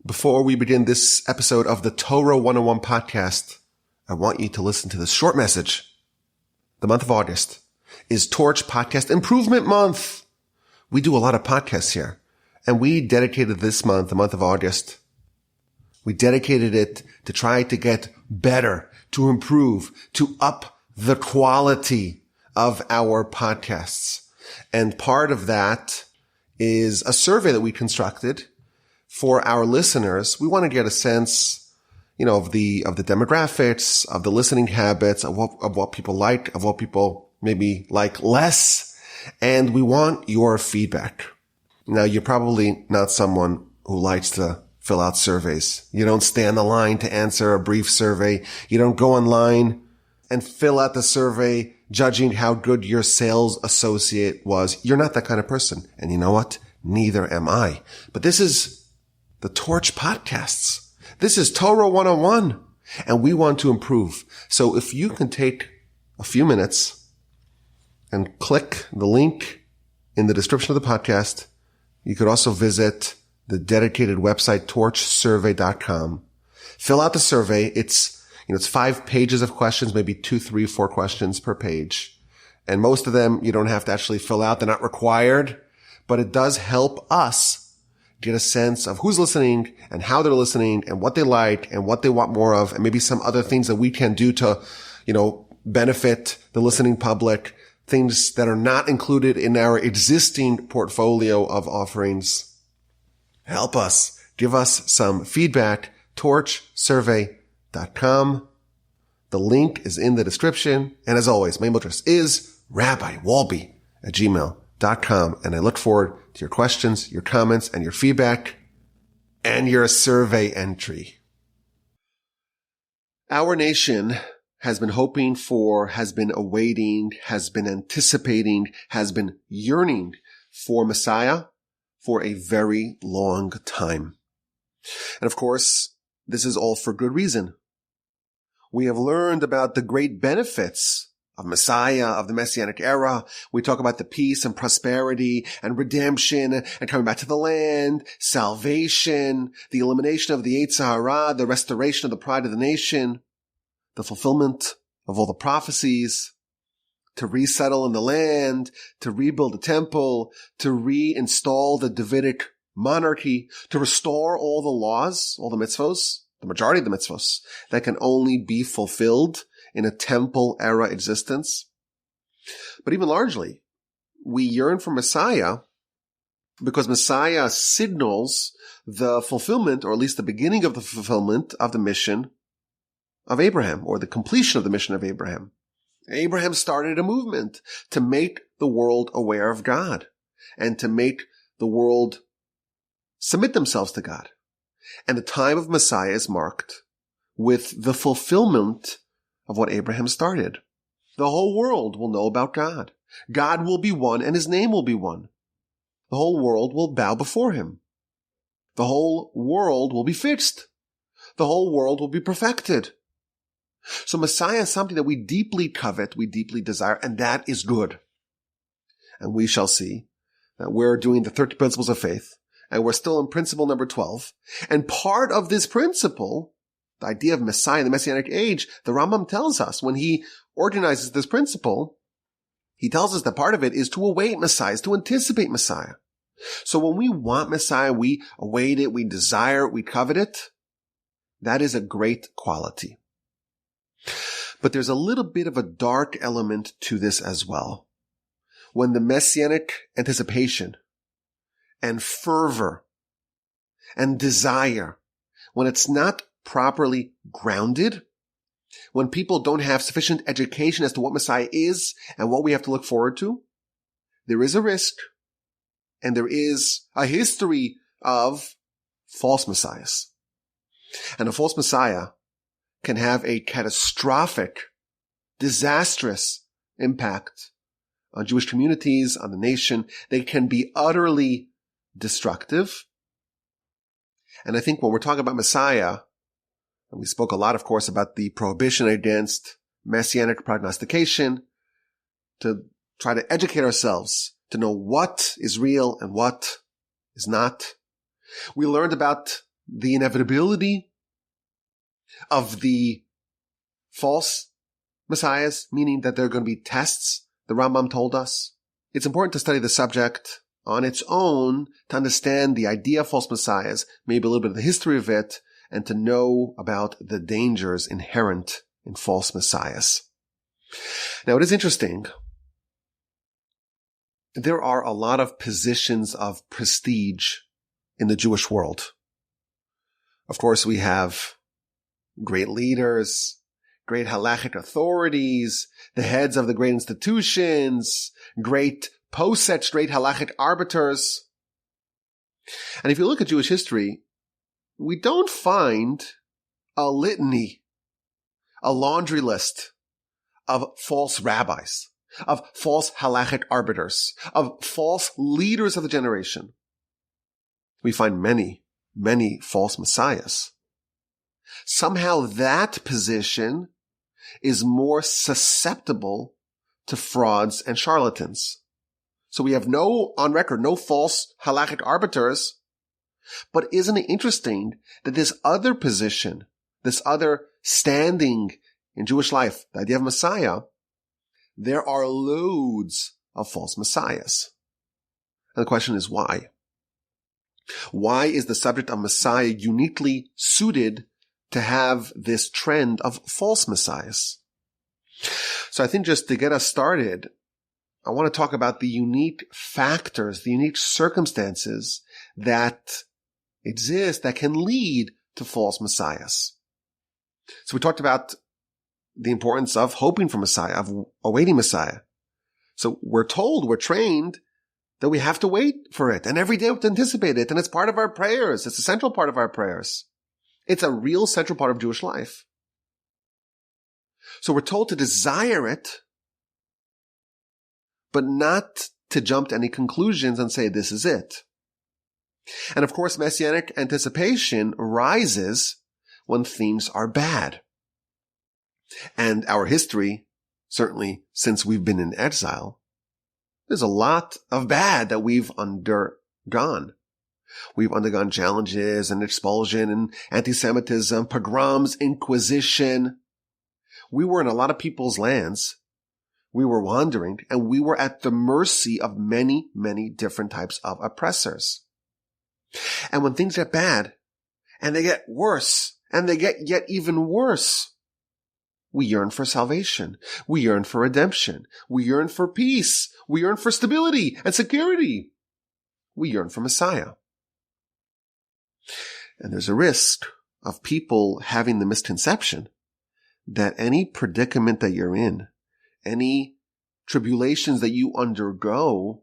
Before we begin this episode of the Torah 101 podcast, I want you to listen to this short message. The month of August is Torch Podcast Improvement Month. We do a lot of podcasts here, and we dedicated this month, the month of August, we dedicated it to try to get better, to improve, to up the quality of our podcasts. And part of that is a survey that we constructed for our listeners. We want to get a sense, of the demographics, of the listening habits, of what people like, of what people maybe like less. And we want your feedback. Now, you're probably not someone who likes to fill out surveys. You don't stay on the line to answer a brief survey. You don't go online and fill out the survey judging how good your sales associate was. You're not that kind of person. And you know what? Neither am I. But this is the Torch Podcasts. This is Torah 101, and we want to improve. So if you can take a few minutes and click the link in the description of the podcast, you could also visit the dedicated website, torchsurvey.com. Fill out the survey. It's 5 pages of questions, maybe 2, 3, 4 questions per page. And most of them you don't have to actually fill out. They're not required, but it does help us get a sense of who's listening and how they're listening and what they like and what they want more of, and maybe some other things that we can do to, benefit the listening public, things that are not included in our existing portfolio of offerings. Help us. Give us some feedback. torchsurvey.com. The link is in the description. And as always, my email address is rabbiwalby@gmail.com. And I look forward to your questions, your comments, and your feedback, and your survey entry. Our nation has been hoping for, has been awaiting, has been anticipating, has been yearning for Messiah for a very long time. And of course, this is all for good reason. We have learned about the great benefits of Messiah, of the Messianic era. We talk about the peace and prosperity and redemption and coming back to the land, salvation, the elimination of the Yetzer Hara, the restoration of the pride of the nation, the fulfillment of all the prophecies, to resettle in the land, to rebuild the temple, to reinstall the Davidic monarchy, to restore all the laws, all the mitzvos, the majority of the mitzvos that can only be fulfilled in a temple era existence. But even largely, we yearn for Messiah because Messiah signals the fulfillment, or at least the beginning of the fulfillment of the mission of Abraham, or the completion of the mission of Abraham. Abraham started a movement to make the world aware of God and to make the world submit themselves to God. And the time of Messiah is marked with the fulfillment of what Abraham started. The whole world will know about God. God will be one and his name will be one. The whole world will bow before him. The whole world will be fixed. The whole world will be perfected. So Messiah is something that we deeply covet, we deeply desire, and that is good. And we shall see that we're doing the 30 principles of faith, and we're still in principle number 12. And part of this principle, the idea of Messiah in the Messianic age, the Rambam tells us when he organizes this principle, he tells us that part of it is to await Messiah, is to anticipate Messiah. So when we want Messiah, we await it, we desire it, we covet it. That is a great quality. But there's a little bit of a dark element to this as well. When the Messianic anticipation and fervor and desire, when it's not properly grounded, when people don't have sufficient education as to what Messiah is and what we have to look forward to, there is a risk and there is a history of false messiahs. And a false messiah can have a catastrophic, disastrous impact on Jewish communities, on the nation. They can be utterly destructive. And I think when we're talking about Messiah, and we spoke a lot, of course, about the prohibition against messianic prognostication, to try to educate ourselves, to know what is real and what is not. We learned about the inevitability of the false messiahs, meaning that there are going to be tests, the Rambam told us. It's important to study the subject on its own to understand the idea of false messiahs, maybe a little bit of the history of it, and to know about the dangers inherent in false messiahs. Now, it is interesting. There are a lot of positions of prestige in the Jewish world. Of course, we have great leaders, great halachic authorities, the heads of the great institutions, great posets, great halachic arbiters. And if you look at Jewish history, we don't find a litany, a laundry list of false rabbis, of false halachic arbiters, of false leaders of the generation. We find many, many false messiahs. Somehow that position is more susceptible to frauds and charlatans. So we have on record, no false halachic arbiters. But isn't it interesting that this other position, this other standing in Jewish life, the idea of Messiah, there are loads of false messiahs. And the question is why? Why is the subject of Messiah uniquely suited to have this trend of false messiahs? So I think just to get us started, I want to talk about the unique factors, the unique circumstances that exist that can lead to false messiahs. So we talked about the importance of hoping for Messiah, of awaiting Messiah. So we're trained that we have to wait for it. And every day we have to anticipate it. And it's part of our prayers. It's a central part of our prayers. It's a real central part of Jewish life. So we're told to desire it, but not to jump to any conclusions and say this is it. And of course, messianic anticipation rises when things are bad. And our history, certainly since we've been in exile, there's a lot of bad that we've undergone. We've undergone challenges and expulsion and anti-Semitism, pogroms, inquisition. We were in a lot of people's lands. We were wandering, and we were at the mercy of many, many different types of oppressors. And when things get bad, and they get worse, and they get yet even worse, we yearn for salvation. We yearn for redemption. We yearn for peace. We yearn for stability and security. We yearn for Messiah. And there's a risk of people having the misconception that any predicament that you're in, any tribulations that you undergo,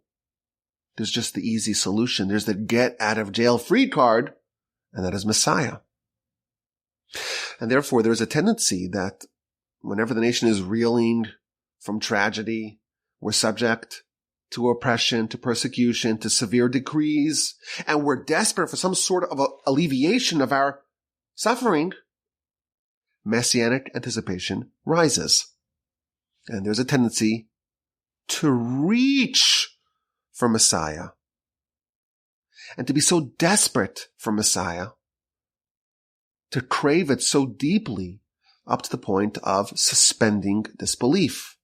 there's just the easy solution. There's the get out of jail free card, and that is Messiah. And therefore, there's a tendency that whenever the nation is reeling from tragedy, we're subject to oppression, to persecution, to severe decrees, and we're desperate for some sort of alleviation of our suffering, messianic anticipation rises. And there's a tendency to reach for Messiah and to be so desperate for Messiah, to crave it so deeply up to the point of suspending disbelief.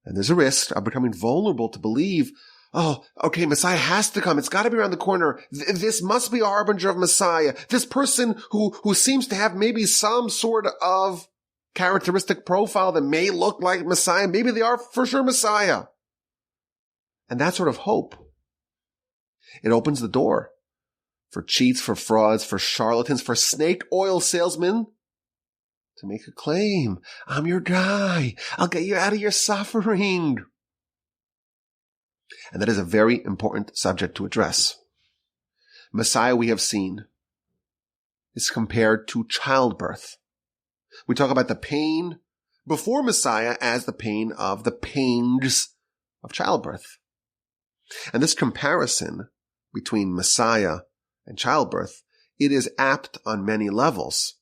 And there's a risk of becoming vulnerable to believe, oh, okay, Messiah has to come. It's got to be around the corner. This must be a harbinger of Messiah. This person who seems to have maybe some sort of characteristic profile that may look like Messiah. Maybe they are for sure Messiah. And that sort of hope, it opens the door for cheats, for frauds, for charlatans, for snake oil salesmen to make a claim. I'm your guy. I'll get you out of your suffering. And that is a very important subject to address. Messiah, we have seen, is compared to childbirth. We talk about the pain before Messiah as the pain of the pangs of childbirth. And this comparison between Messiah and childbirth, it is apt on many levels.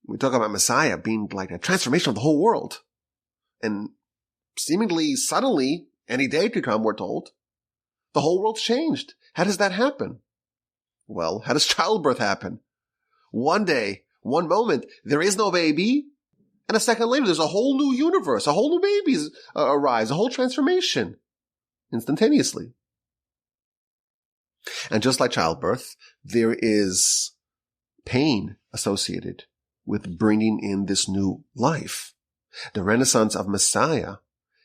We talk about Messiah being like a transformation of the whole world. And seemingly suddenly, any day to come, we're told, the whole world's changed. How does that happen? Well, how does childbirth happen? One day, one moment, there is no baby, and a second later, there's a whole new universe, a whole new babies arise, a whole transformation, instantaneously. And just like childbirth, there is pain associated with bringing in this new life. The renaissance of Messiah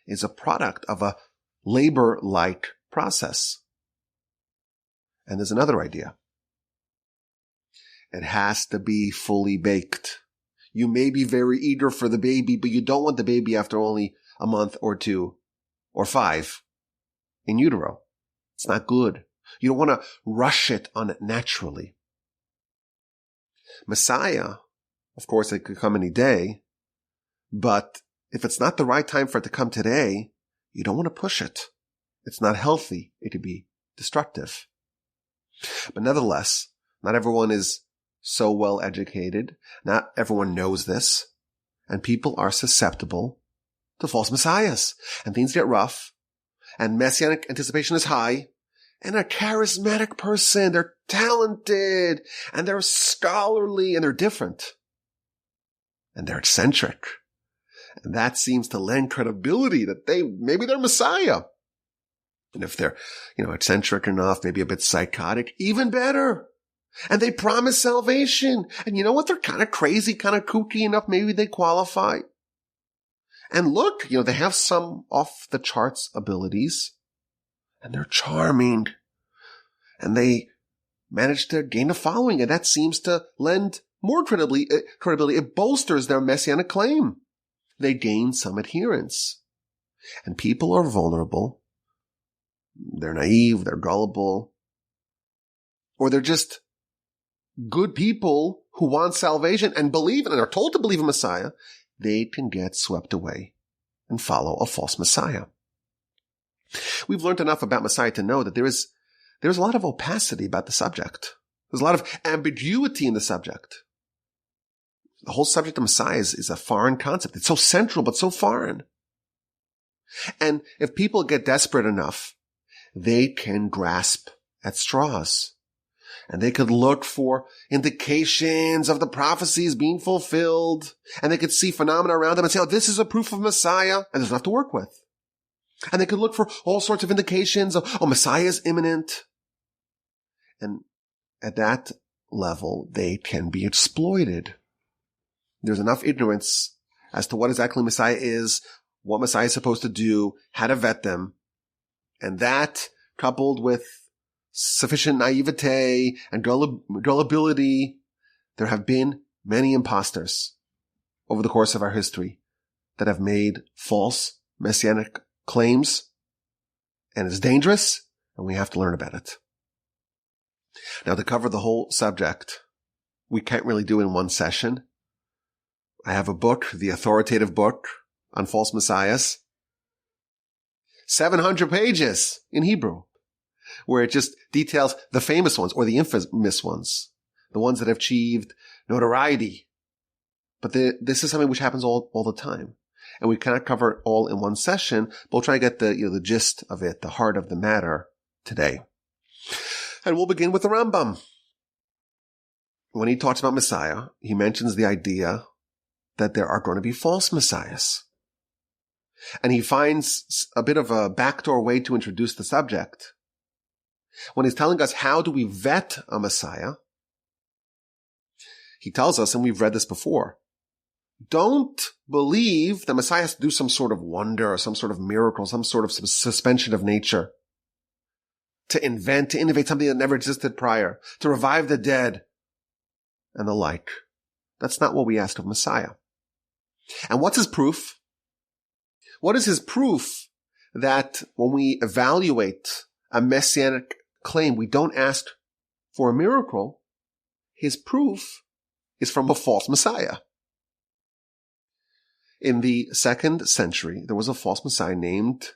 is a product of a labor-like process. And there's another idea. It has to be fully baked. You may be very eager for the baby, but you don't want the baby after only a month or 2 or 5 in utero. It's not good. You don't want to rush it on it naturally. Messiah, of course, it could come any day, but if it's not the right time for it to come today, you don't want to push it. It's not healthy. It could be destructive. But nevertheless, not everyone is so well educated. Not everyone knows this. And people are susceptible to false messiahs. And things get rough. And messianic anticipation is high. And a charismatic person, they're talented. And they're scholarly. And they're different. And they're eccentric. And that seems to lend credibility that maybe they're Messiah. And if they're, eccentric enough, maybe a bit psychotic, even better. And they promise salvation. And you know what? They're kind of crazy, kind of kooky enough. Maybe they qualify. And look, they have some off the charts abilities. And they're charming. And they manage to gain a following. And that seems to lend more credibility. It bolsters their messianic claim. They gain some adherents. And people are vulnerable. They're naive. They're gullible. Or they're just good people who want salvation and believe and are told to believe in Messiah. They can get swept away and follow a false Messiah. We've learned enough about Messiah to know that there's a lot of opacity about the subject. There's a lot of ambiguity in the subject. The whole subject of Messiah is a foreign concept. It's so central, but so foreign. And if people get desperate enough, they can grasp at straws. And they could look for indications of the prophecies being fulfilled. And they could see phenomena around them and say, oh, this is a proof of Messiah. And there's enough to work with. And they could look for all sorts of indications of, Messiah is imminent. And at that level, they can be exploited. There's enough ignorance as to what exactly Messiah is, what Messiah is supposed to do, how to vet them. And that, coupled with sufficient naivete and gullibility, there have been many imposters over the course of our history that have made false messianic claims. And it's dangerous, and we have to learn about it. Now, to cover the whole subject, we can't really do in one session. I have a book, the authoritative book on false messiahs, 700 pages in Hebrew, where it just details the famous ones or the infamous ones, the ones that have achieved notoriety. But this is something which happens all the time. And we cannot cover it all in one session, but we'll try to get the gist of it, the heart of the matter today. And we'll begin with the Rambam. When he talks about Messiah, he mentions the idea that there are going to be false messiahs. And he finds a bit of a backdoor way to introduce the subject. When he's telling us how do we vet a Messiah, he tells us, and we've read this before, don't believe the Messiah has to do some sort of wonder or some sort of miracle, some sort of suspension of nature, to invent, to innovate something that never existed prior, to revive the dead, and the like. That's not what we ask of Messiah. And what's his proof? What is his proof that when we evaluate a messianic claim, we don't ask for a miracle? His proof is from a false Messiah. In the 2nd century, there was a false Messiah named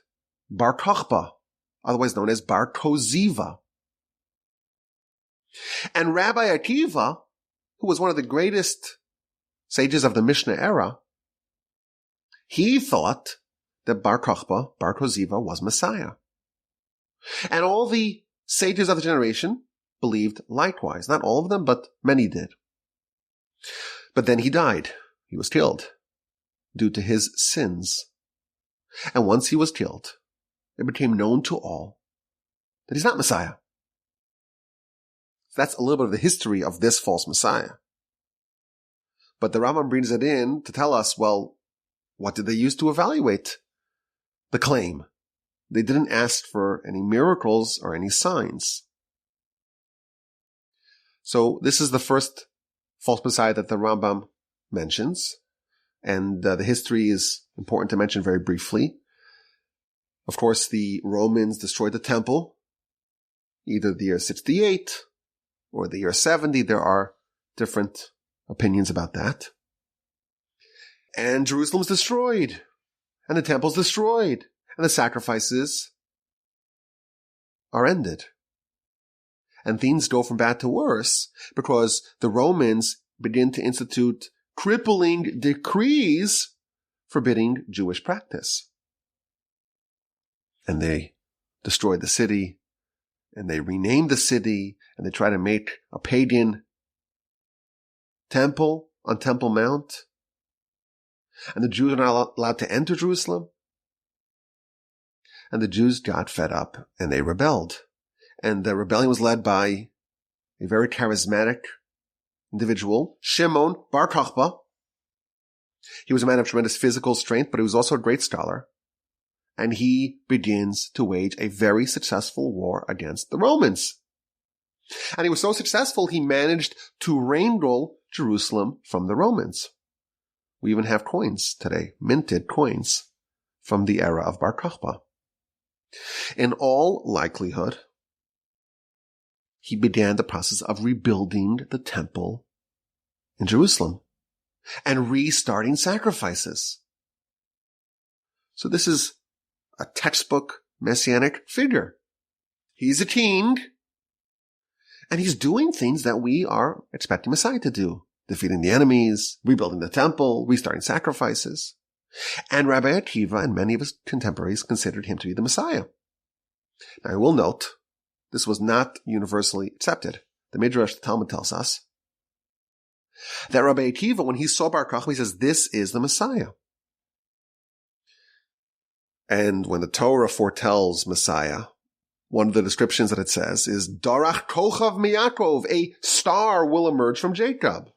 Bar Kokhba, otherwise known as Bar Koziva. And Rabbi Akiva, who was one of the greatest sages of the Mishnah era, he thought that Bar Kokhba, Bar Koziva, was Messiah. And all the sages of the generation believed likewise. Not all of them, but many did. But then he died. He was killed due to his sins. And once he was killed, it became known to all that he's not Messiah. That's a little bit of the history of this false Messiah. But the Rambam brings it in to tell us, well, what did they use to evaluate the claim? They didn't ask for any miracles or any signs. So this is the first false Messiah that the Rambam mentions. And the history is important to mention very briefly. Of course, the Romans destroyed the temple, either the year 68 or the year 70. There are different opinions about that. And Jerusalem's destroyed, and the temple's destroyed, and the sacrifices are ended. And things go from bad to worse because the Romans begin to institute crippling decrees forbidding Jewish practice. And they destroyed the city, and they renamed the city, and they try to make a pagan temple on Temple Mount. And the Jews are not allowed to enter Jerusalem. And the Jews got fed up, and they rebelled. And the rebellion was led by a very charismatic individual, Shimon Bar Kokhba. He was a man of tremendous physical strength, but he was also a great scholar. And he begins to wage a very successful war against the Romans. And he was so successful, he managed to wrangle Jerusalem from the Romans. We even have coins today, minted coins from the era of Bar Kokhba. In all likelihood, he began the process of rebuilding the temple in Jerusalem and restarting sacrifices. So this is a textbook messianic figure. He's a king, and he's doing things that we are expecting Messiah to do. Defeating the enemies, rebuilding the temple, restarting sacrifices. And Rabbi Akiva and many of his contemporaries considered him to be the Messiah. Now I will note, this was not universally accepted. The Midrash, the Talmud tells us that Rabbi Akiva, when he saw Bar Kokhba, he says, this is the Messiah. And when the Torah foretells Messiah, one of the descriptions that it says is, Darach Kochav Miyakov, a star will emerge from Jacob.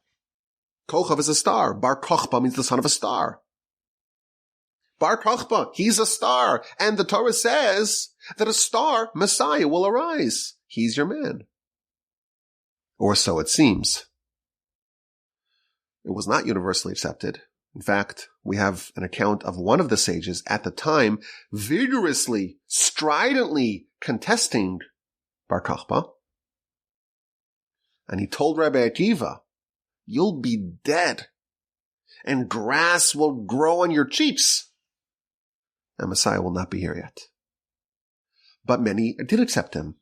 Kochav is a star. Bar Kokhba means the son of a star. Bar Kokhba, he's a star. And the Torah says that a star, Messiah, will arise. He's your man. Or so it seems. It was not universally accepted. In fact, we have an account of one of the sages at the time vigorously, stridently contesting Bar Kokhba. And he told Rabbi Akiva, you'll be dead, and grass will grow on your cheeks, and Messiah will not be here yet. But many did accept him,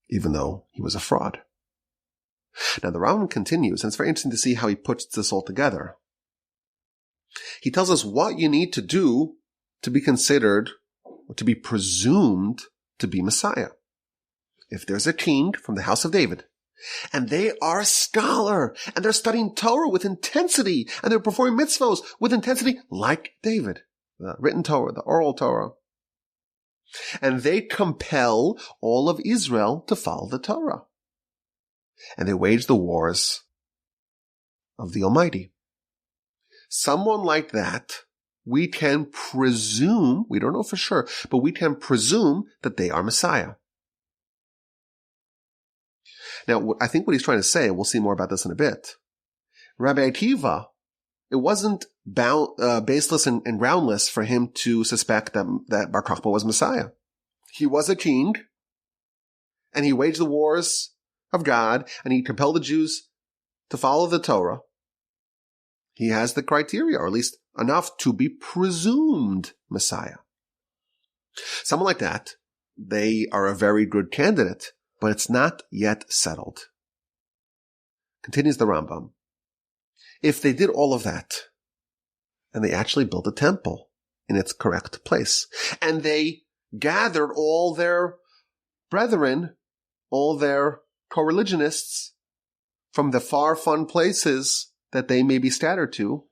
even though he was a fraud. Now the Rambam continues, and it's very interesting to see how he puts this all together. He tells us what you need to do to be considered, or to be presumed to be Messiah. If there's a king from the house of David, and they are a scholar, and they're studying Torah with intensity, and they're performing mitzvos with intensity like David, the written Torah, the oral Torah. And they compel all of Israel to follow the Torah. And they wage the wars of the Almighty. Someone like that, we can presume, we don't know for sure, but we can presume that they are Messiah. Now, I think what he's trying to say, and we'll see more about this in a bit, Rabbi Akiva, it wasn't baseless and groundless for him to suspect that Bar Kokhba was Messiah. He was a king, and he waged the wars of God, and he compelled the Jews to follow the Torah. He has the criteria, or at least enough to be presumed Messiah. Someone like that, they are a very good candidate, but it's not yet settled. Continues the Rambam. If they did all of that, and they actually built a temple in its correct place, and they gathered all their brethren, all their co-religionists, from the far-flung places that they may be scattered to.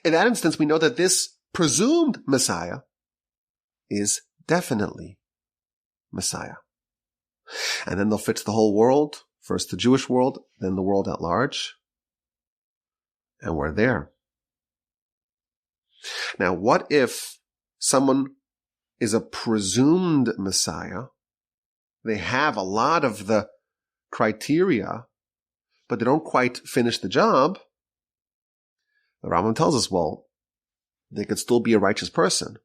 In that instance, we know that this presumed Messiah is definitely Messiah. And then they'll fix the whole world, first the Jewish world, then the world at large. And we're there. Now, what if someone is a presumed Messiah? They have a lot of the criteria, but they don't quite finish the job. The Rambam tells us, well, they could still be a righteous person.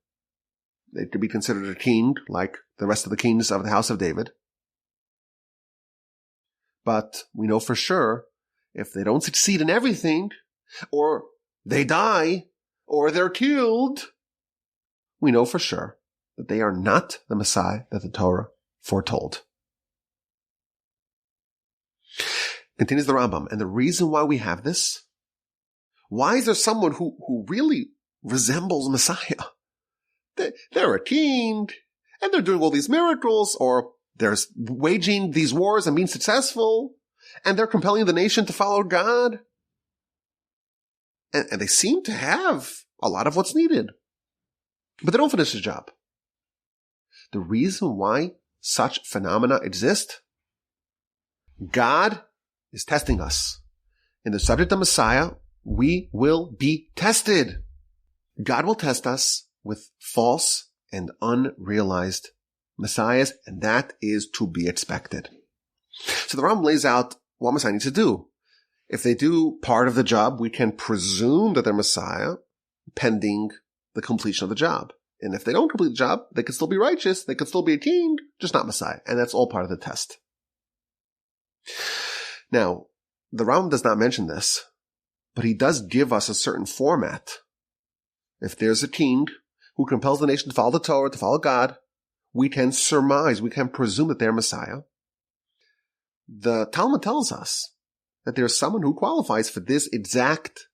They could be considered a king like the rest of the kings of the house of David. But we know for sure, if they don't succeed in everything, or they die, or they're killed, we know for sure that they are not the Messiah that the Torah foretold. Continues the Rambam, and the reason why we have this, why is there someone who really resembles Messiah? They're a king, and they're doing all these miracles, or they're waging these wars and being successful, and they're compelling the nation to follow God. And they seem to have a lot of what's needed. But they don't finish the job. The reason why such phenomena exist, God is testing us. In the subject of Messiah, we will be tested. God will test us with false and unrealized messiahs, and that is to be expected. So the Rambam lays out what Messiah needs to do. If they do part of the job, we can presume that they're Messiah pending the completion of the job. And if they don't complete the job, they can still be righteous, they can still be a king, just not Messiah. And that's all part of the test. Now, the Rambam does not mention this, but he does give us a certain format. If there's a king who compels the nation to follow the Torah, to follow God, we can surmise, we can presume that they're Messiah. The Talmud tells us that there's someone who qualifies for this exact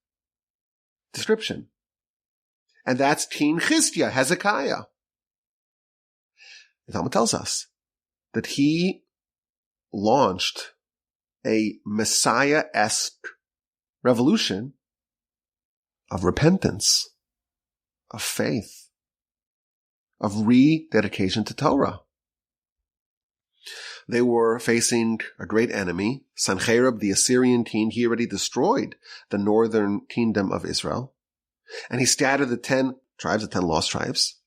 description. And that's King Chizkiah, Hezekiah. The Talmud tells us that he launched a Messiah-esque revolution of repentance, of faith, of rededication to Torah. They were facing a great enemy. Sancherib, the Assyrian king, he already destroyed the northern kingdom of Israel. And he scattered the 10 tribes, the 10 lost tribes.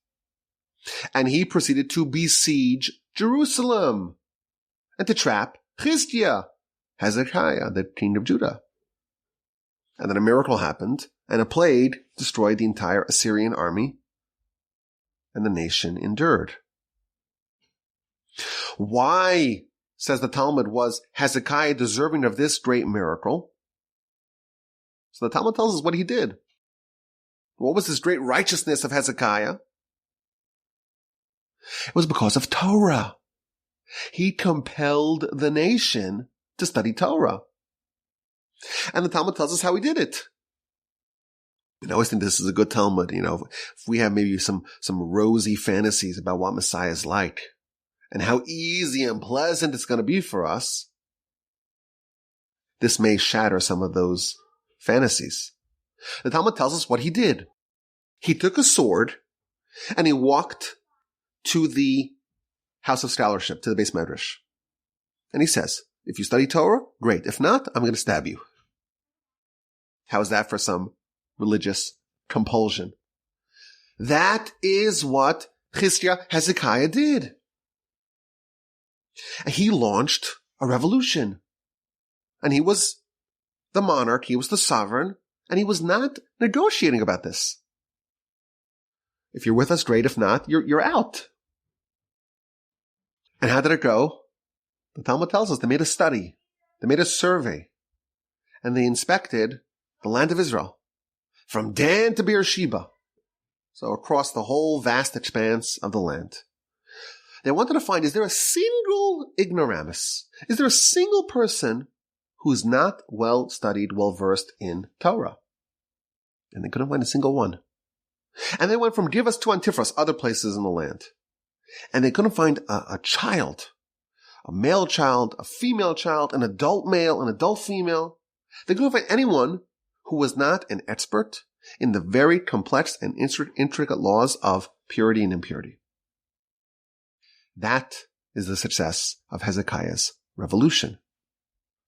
And he proceeded to besiege Jerusalem and to trap Chizkiah, Hezekiah, the king of Judah. And then a miracle happened, and a plague destroyed the entire Assyrian army, and the nation endured. Why, says the Talmud, was Hezekiah deserving of this great miracle? So the Talmud tells us what he did. What was this great righteousness of Hezekiah? It was because of Torah. He compelled the nation to study Torah. And the Talmud tells us how he did it. And I always think this is a good Talmud, if we have maybe some rosy fantasies about what Messiah is like and how easy and pleasant it's going to be for us, this may shatter some of those fantasies. The Talmud tells us what he did. He took a sword and he walked to the house of scholarship, to the Beis Medrash. And he says, if you study Torah, great. If not, I'm going to stab you. How is that for some religious compulsion? That is what Chizkiah, Hezekiah did. He launched a revolution. And he was the monarch, he was the sovereign, and he was not negotiating about this. If you're with us, great. If not, you're out. And how did it go? The Talmud tells us they made a study. They made a survey. And they inspected the land of Israel from Dan to Beersheba. So across the whole vast expanse of the land. They wanted to find, is there a single ignoramus? Is there a single person who's not well studied, well versed in Torah? And they couldn't find a single one. And they went from Givas to Antiphras, other places in the land. And they couldn't find a child a male child, a female child, an adult male, an adult female. They couldn't find anyone who was not an expert in the very complex and intricate laws of purity and impurity. That is the success of Hezekiah's revolution.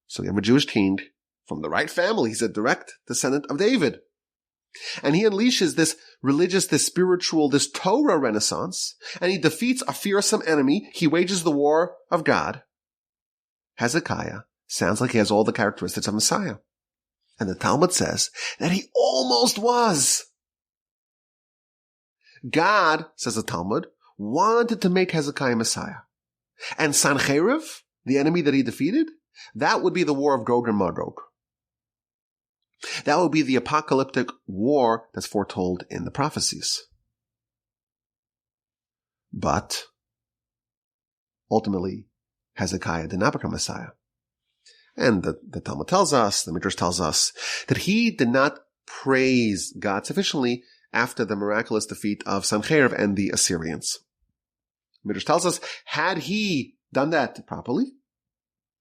So you have a Jewish king from the right family. He's a direct descendant of David. And he unleashes this religious, this spiritual, this Torah renaissance, and he defeats a fearsome enemy. He wages the war of God. Hezekiah sounds like he has all the characteristics of Messiah. And the Talmud says that he almost was. God, says the Talmud, wanted to make Hezekiah Messiah. And Sancheriv, the enemy that he defeated, that would be the war of Gog and Magog. That would be the apocalyptic war that's foretold in the prophecies. But ultimately, Hezekiah did not become Messiah. And the Talmud tells us, the Midrash tells us, that he did not praise God sufficiently after the miraculous defeat of Sancheriv and the Assyrians. Midrash tells us, had he done that properly,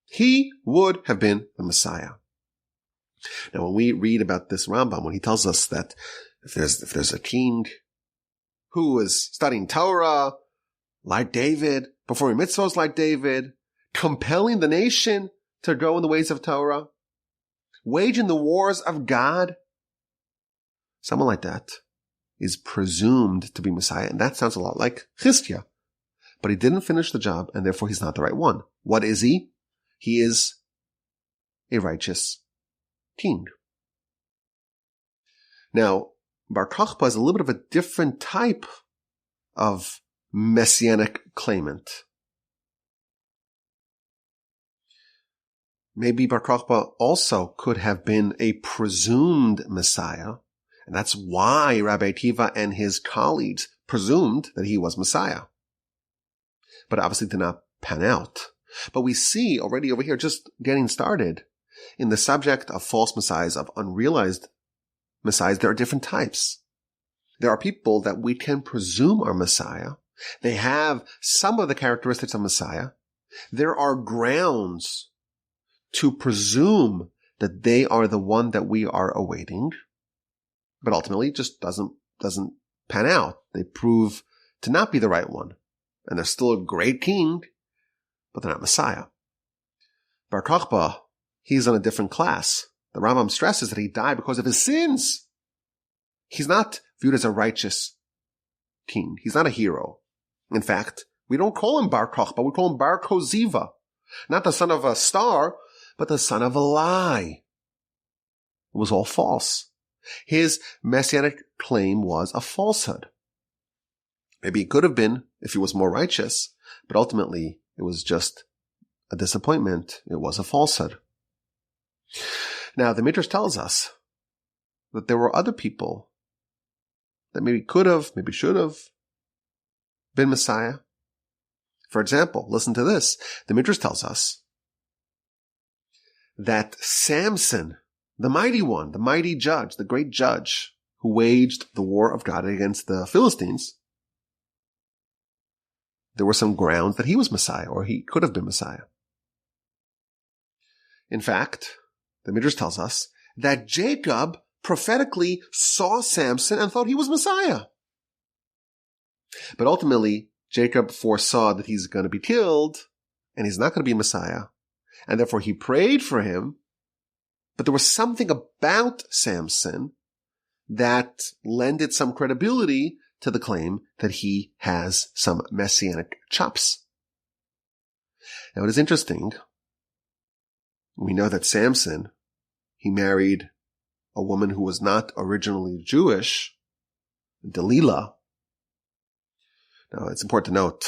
he would have been the Messiah. Now, when we read about this Rambam, when he tells us that if there's a king who is studying Torah like David, performing mitzvahs like David, compelling the nation to go in the ways of Torah, waging the wars of God, someone like that is presumed to be Messiah. And that sounds a lot like Chizkiah. But he didn't finish the job, and therefore he's not the right one. What is he? He is a righteous king. Now, Bar Kokhba is a little bit of a different type of messianic claimant. Maybe Bar Kokhba also could have been a presumed Messiah, and that's why Rabbi Akiva and his colleagues presumed that he was Messiah. But obviously did not pan out. But we see already over here, just getting started, in the subject of false messiahs, of unrealized messiahs, there are different types. There are people that we can presume are Messiah. They have some of the characteristics of Messiah. There are grounds to presume that they are the one that we are awaiting, but ultimately it just doesn't pan out. They prove to not be the right one. And they're still a great king, but they're not Messiah. Bar Kokhba, he's on a different class. The Rambam stresses that he died because of his sins. He's not viewed as a righteous king. He's not a hero. In fact, we don't call him Bar Kokhba, we call him Bar Koziva. Not the son of a star, but the son of a lie. It was all false. His messianic claim was a falsehood. Maybe it could have been if he was more righteous, but ultimately it was just a disappointment. It was a falsehood. Now, the Midrash tells us that there were other people that maybe could have, maybe should have been Messiah. For example, listen to this. The Midrash tells us that Samson, the mighty one, the mighty judge, the great judge who waged the war of God against the Philistines, there were some grounds that he was Messiah, or he could have been Messiah. In fact, the Midrash tells us that Jacob prophetically saw Samson and thought he was Messiah. But ultimately, Jacob foresaw that he's going to be killed, and he's not going to be Messiah, and therefore he prayed for him. But there was something about Samson that lended some credibility to the claim that he has some messianic chops. Now, it is interesting. We know that Samson, he married a woman who was not originally Jewish, Delilah. Now, it's important to note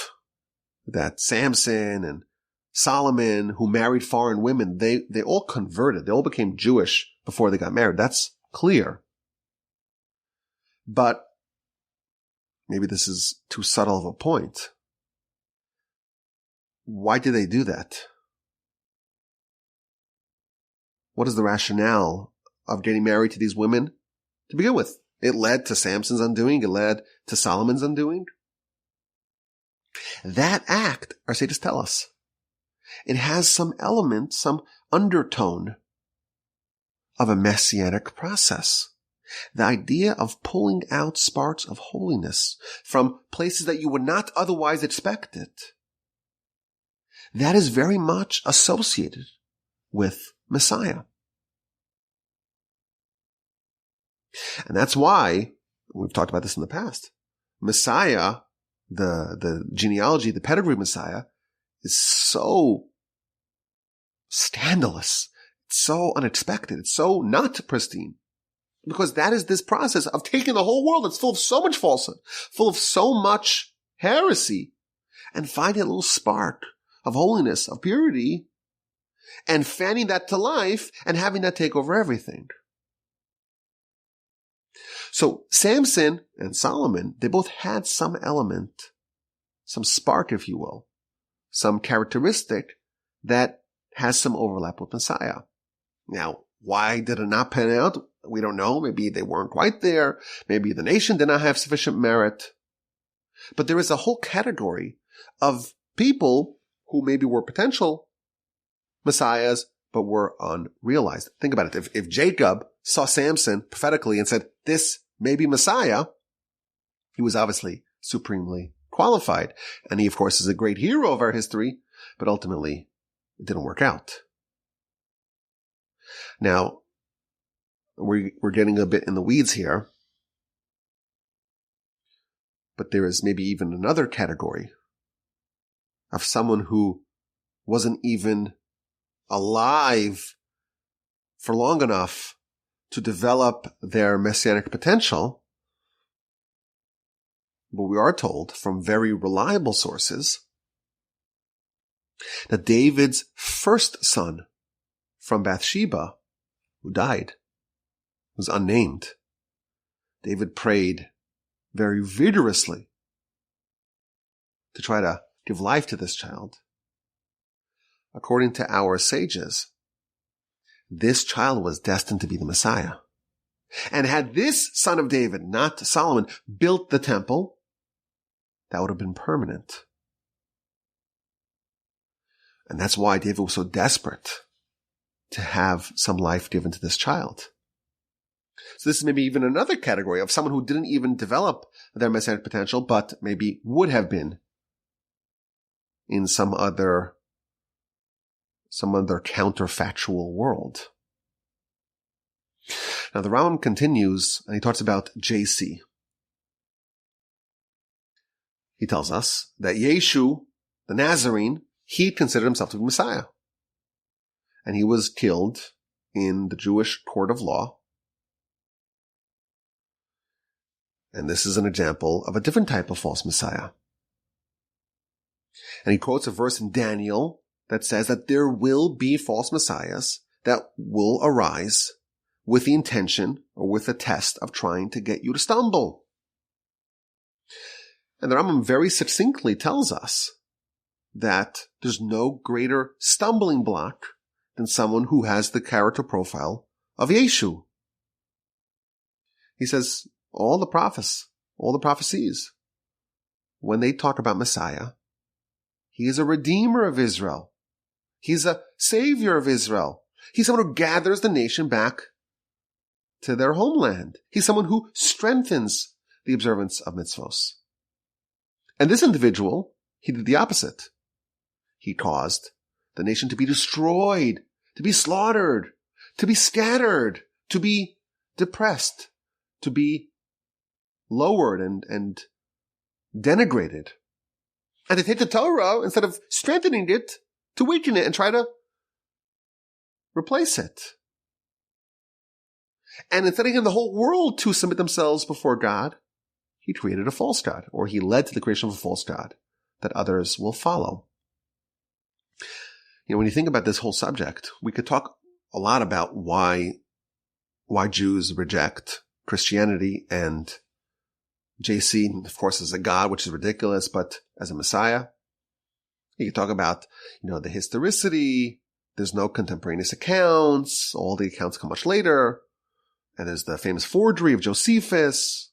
that Samson and Solomon, who married foreign women, they all converted. They all became Jewish before they got married. That's clear. But maybe this is too subtle of a point. Why did they do that? What is the rationale of getting married to these women to begin with? It led to Samson's undoing. It led to Solomon's undoing. That act, our sages tell us, it has some element, some undertone of a messianic process. The idea of pulling out sparks of holiness from places that you would not otherwise expect it. That is very much associated with Messiah. And that's why, we've talked about this in the past, Messiah, the genealogy, the pedigree of Messiah, is so scandalous. It's so unexpected. It's so not pristine. Because that is this process of taking the whole world that's full of so much falsehood, full of so much heresy, and finding a little spark of holiness, of purity, and fanning that to life and having that take over everything. So Samson and Solomon, they both had some element, some spark, if you will, some characteristic that has some overlap with Messiah. Now, why did it not pan out? We don't know. Maybe they weren't quite there. Maybe the nation did not have sufficient merit. But there is a whole category of people who maybe were potential messiahs, but were unrealized. Think about it. If Jacob saw Samson prophetically and said, this may be Messiah, he was obviously supremely qualified. And he, of course, is a great hero of our history, but ultimately it didn't work out. Now, we're getting a bit in the weeds here, but there is maybe even another category of someone who wasn't even alive for long enough to develop their messianic potential. But we are told from very reliable sources that David's first son from Bathsheba, who died, was unnamed. David prayed very vigorously to try to give life to this child. According to our sages, this child was destined to be the Messiah. And had this son of David, not Solomon, built the temple, that would have been permanent. And that's why David was so desperate to have some life given to this child. So this is maybe even another category of someone who didn't even develop their messianic potential, but maybe would have been in some other counterfactual world. Now the Rambam continues and he talks about JC. He tells us that Yeshu, the Nazarene, he considered himself to be Messiah. And he was killed in the Jewish court of law. And this is an example of a different type of false Messiah. And he quotes a verse in Daniel that says that there will be false messiahs that will arise with the intention or with the test of trying to get you to stumble. And the Rambam very succinctly tells us that there's no greater stumbling block than someone who has the character profile of Yeshu. He says all the prophets, all the prophecies, when they talk about Messiah, he is a redeemer of Israel. He's a savior of Israel. He's someone who gathers the nation back to their homeland. He's someone who strengthens the observance of mitzvos. And this individual, he did the opposite. He caused the nation to be destroyed, to be slaughtered, to be scattered, to be depressed, to be lowered and denigrated. And to take the Torah, instead of strengthening it, to weaken it and try to replace it. And instead of getting the whole world to submit themselves before God, he created a false god, or he led to the creation of a false god that others will follow. You know, when you think about this whole subject, we could talk a lot about why Jews reject Christianity and JC, of course, as a god, which is ridiculous, but as a Messiah. You could talk about, the historicity. There's no contemporaneous accounts. All the accounts come much later. And there's the famous forgery of Josephus.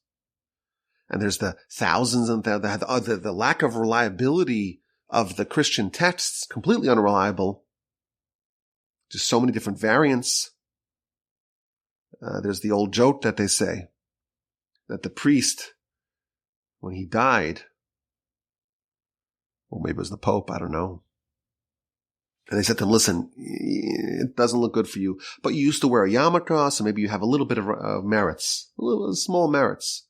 And there's the thousands and the lack of reliability of the Christian texts, completely unreliable. Just so many different variants. There's the old joke that they say that the priest, when he died, or maybe it was the Pope, I don't know. And they said to him, listen, it doesn't look good for you, but you used to wear a yarmulke, so maybe you have a little bit of merits, a little small merits.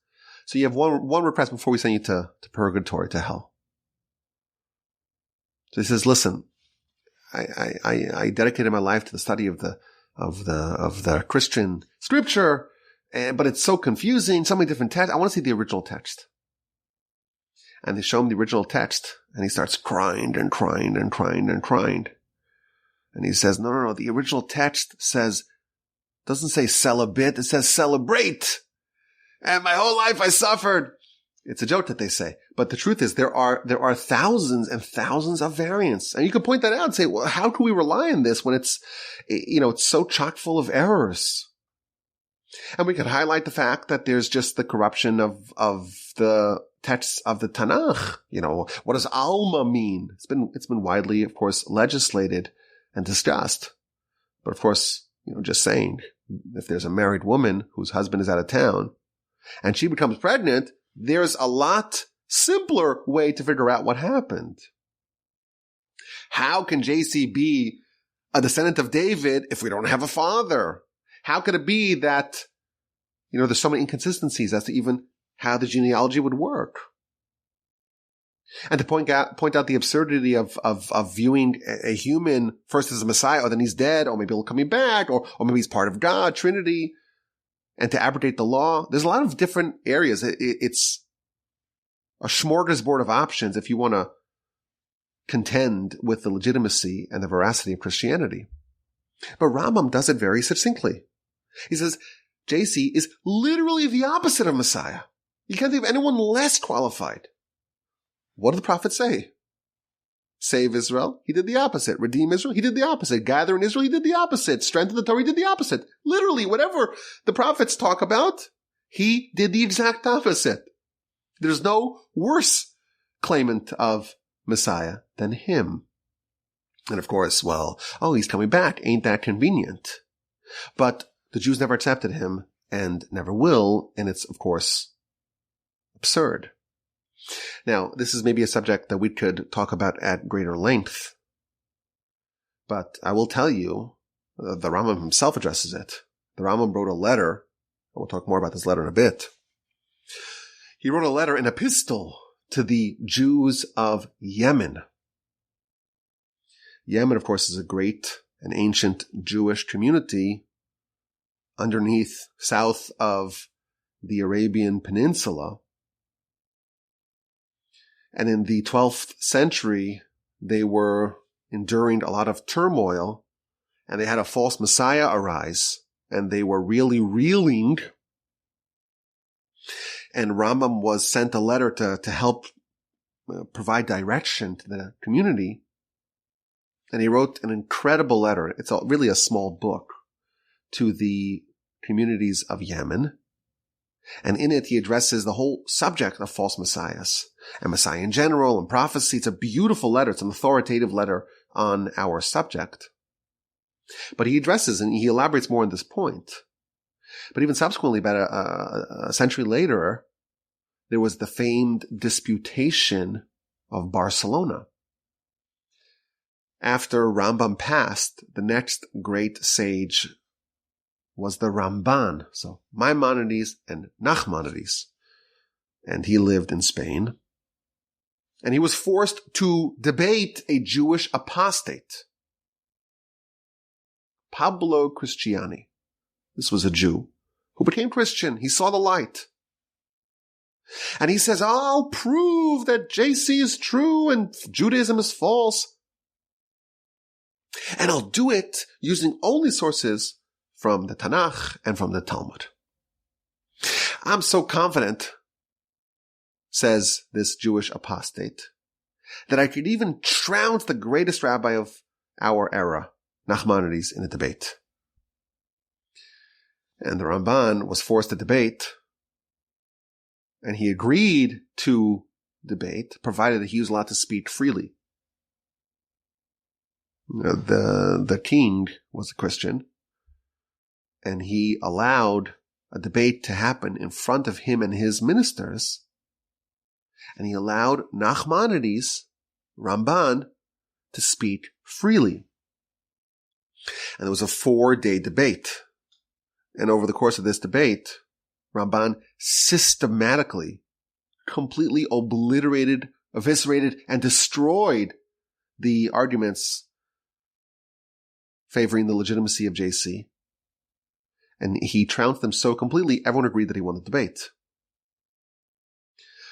So you have one repress before we send you to purgatory, to hell. So he says, listen, I dedicated my life to the study of the Christian scripture, but it's so confusing, so many different texts. I want to see the original text. And they show him the original text, and he starts crying and crying and crying and crying. And he says, no, the original text doesn't say celibate, it says celebrate. And my whole life I suffered. It's a joke that they say. But the truth is there are thousands and thousands of variants. And you could point that out and say, well, how can we rely on this when it's so chock full of errors? And we could highlight the fact that there's just the corruption of the texts of the Tanakh. What does Alma mean? It's been widely, of course, legislated and discussed. But of course, just saying, if there's a married woman whose husband is out of town and she becomes pregnant, there's a lot simpler way to figure out what happened. How can JC be a descendant of David if we don't have a father? How could it be that, there's so many inconsistencies as to even how the genealogy would work? And to point out the absurdity of viewing a human first as a Messiah, or then he's dead, or maybe he'll coming back, or maybe he's part of God, Trinity, and to abrogate the law. There's a lot of different areas. It's a smorgasbord of options if you want to contend with the legitimacy and the veracity of Christianity. But Rambam does it very succinctly. He says, JC is literally the opposite of Messiah. You can't think of anyone less qualified. What did the prophet say? Save Israel? He did the opposite. Redeem Israel? He did the opposite. Gather in Israel? He did the opposite. Strengthen the Torah? He did the opposite. Literally, whatever the prophets talk about, he did the exact opposite. There's no worse claimant of Messiah than him. And of course, he's coming back. Ain't that convenient? But the Jews never accepted him and never will, and it's, of course, absurd. Now, this is maybe a subject that we could talk about at greater length, but I will tell you, the Rambam himself addresses it. The Rambam wrote a letter, and we'll talk more about this letter in a bit. He wrote a letter, an epistle, to the Jews of Yemen. Yemen, of course, is a great and ancient Jewish community south of the Arabian Peninsula. And in the 12th century, they were enduring a lot of turmoil, and they had a false Messiah arise, and they were really reeling. And Rambam was sent a letter to help provide direction to the community. And he wrote an incredible letter. It's really a small book to the communities of Yemen. And in it, he addresses the whole subject of false messiahs and Messiah in general and prophecy. It's a beautiful letter. It's an authoritative letter on our subject. But he addresses and he elaborates more on this point. But even subsequently, about a century later, there was the famed disputation of Barcelona. After Rambam passed, the next great sage was the Ramban, so Maimonides and Nachmanides. And he lived in Spain. And he was forced to debate a Jewish apostate, Pablo Cristiani. This was a Jew who became Christian. He saw the light. And he says, I'll prove that JC is true and Judaism is false. And I'll do it using only sources from the Tanakh and from the Talmud. I'm so confident, says this Jewish apostate, that I could even trounce the greatest rabbi of our era, Nachmanides, in a debate. And the Ramban was forced to debate, and he agreed to debate, provided that he was allowed to speak freely. The king was a Christian, and he allowed a debate to happen in front of him and his ministers, and he allowed Nachmanides, Ramban, to speak freely. And there was a 4-day debate. And over the course of this debate, Ramban systematically, completely obliterated, eviscerated, and destroyed the arguments favoring the legitimacy of JC. And he trounced them so completely, everyone agreed that he won the debate.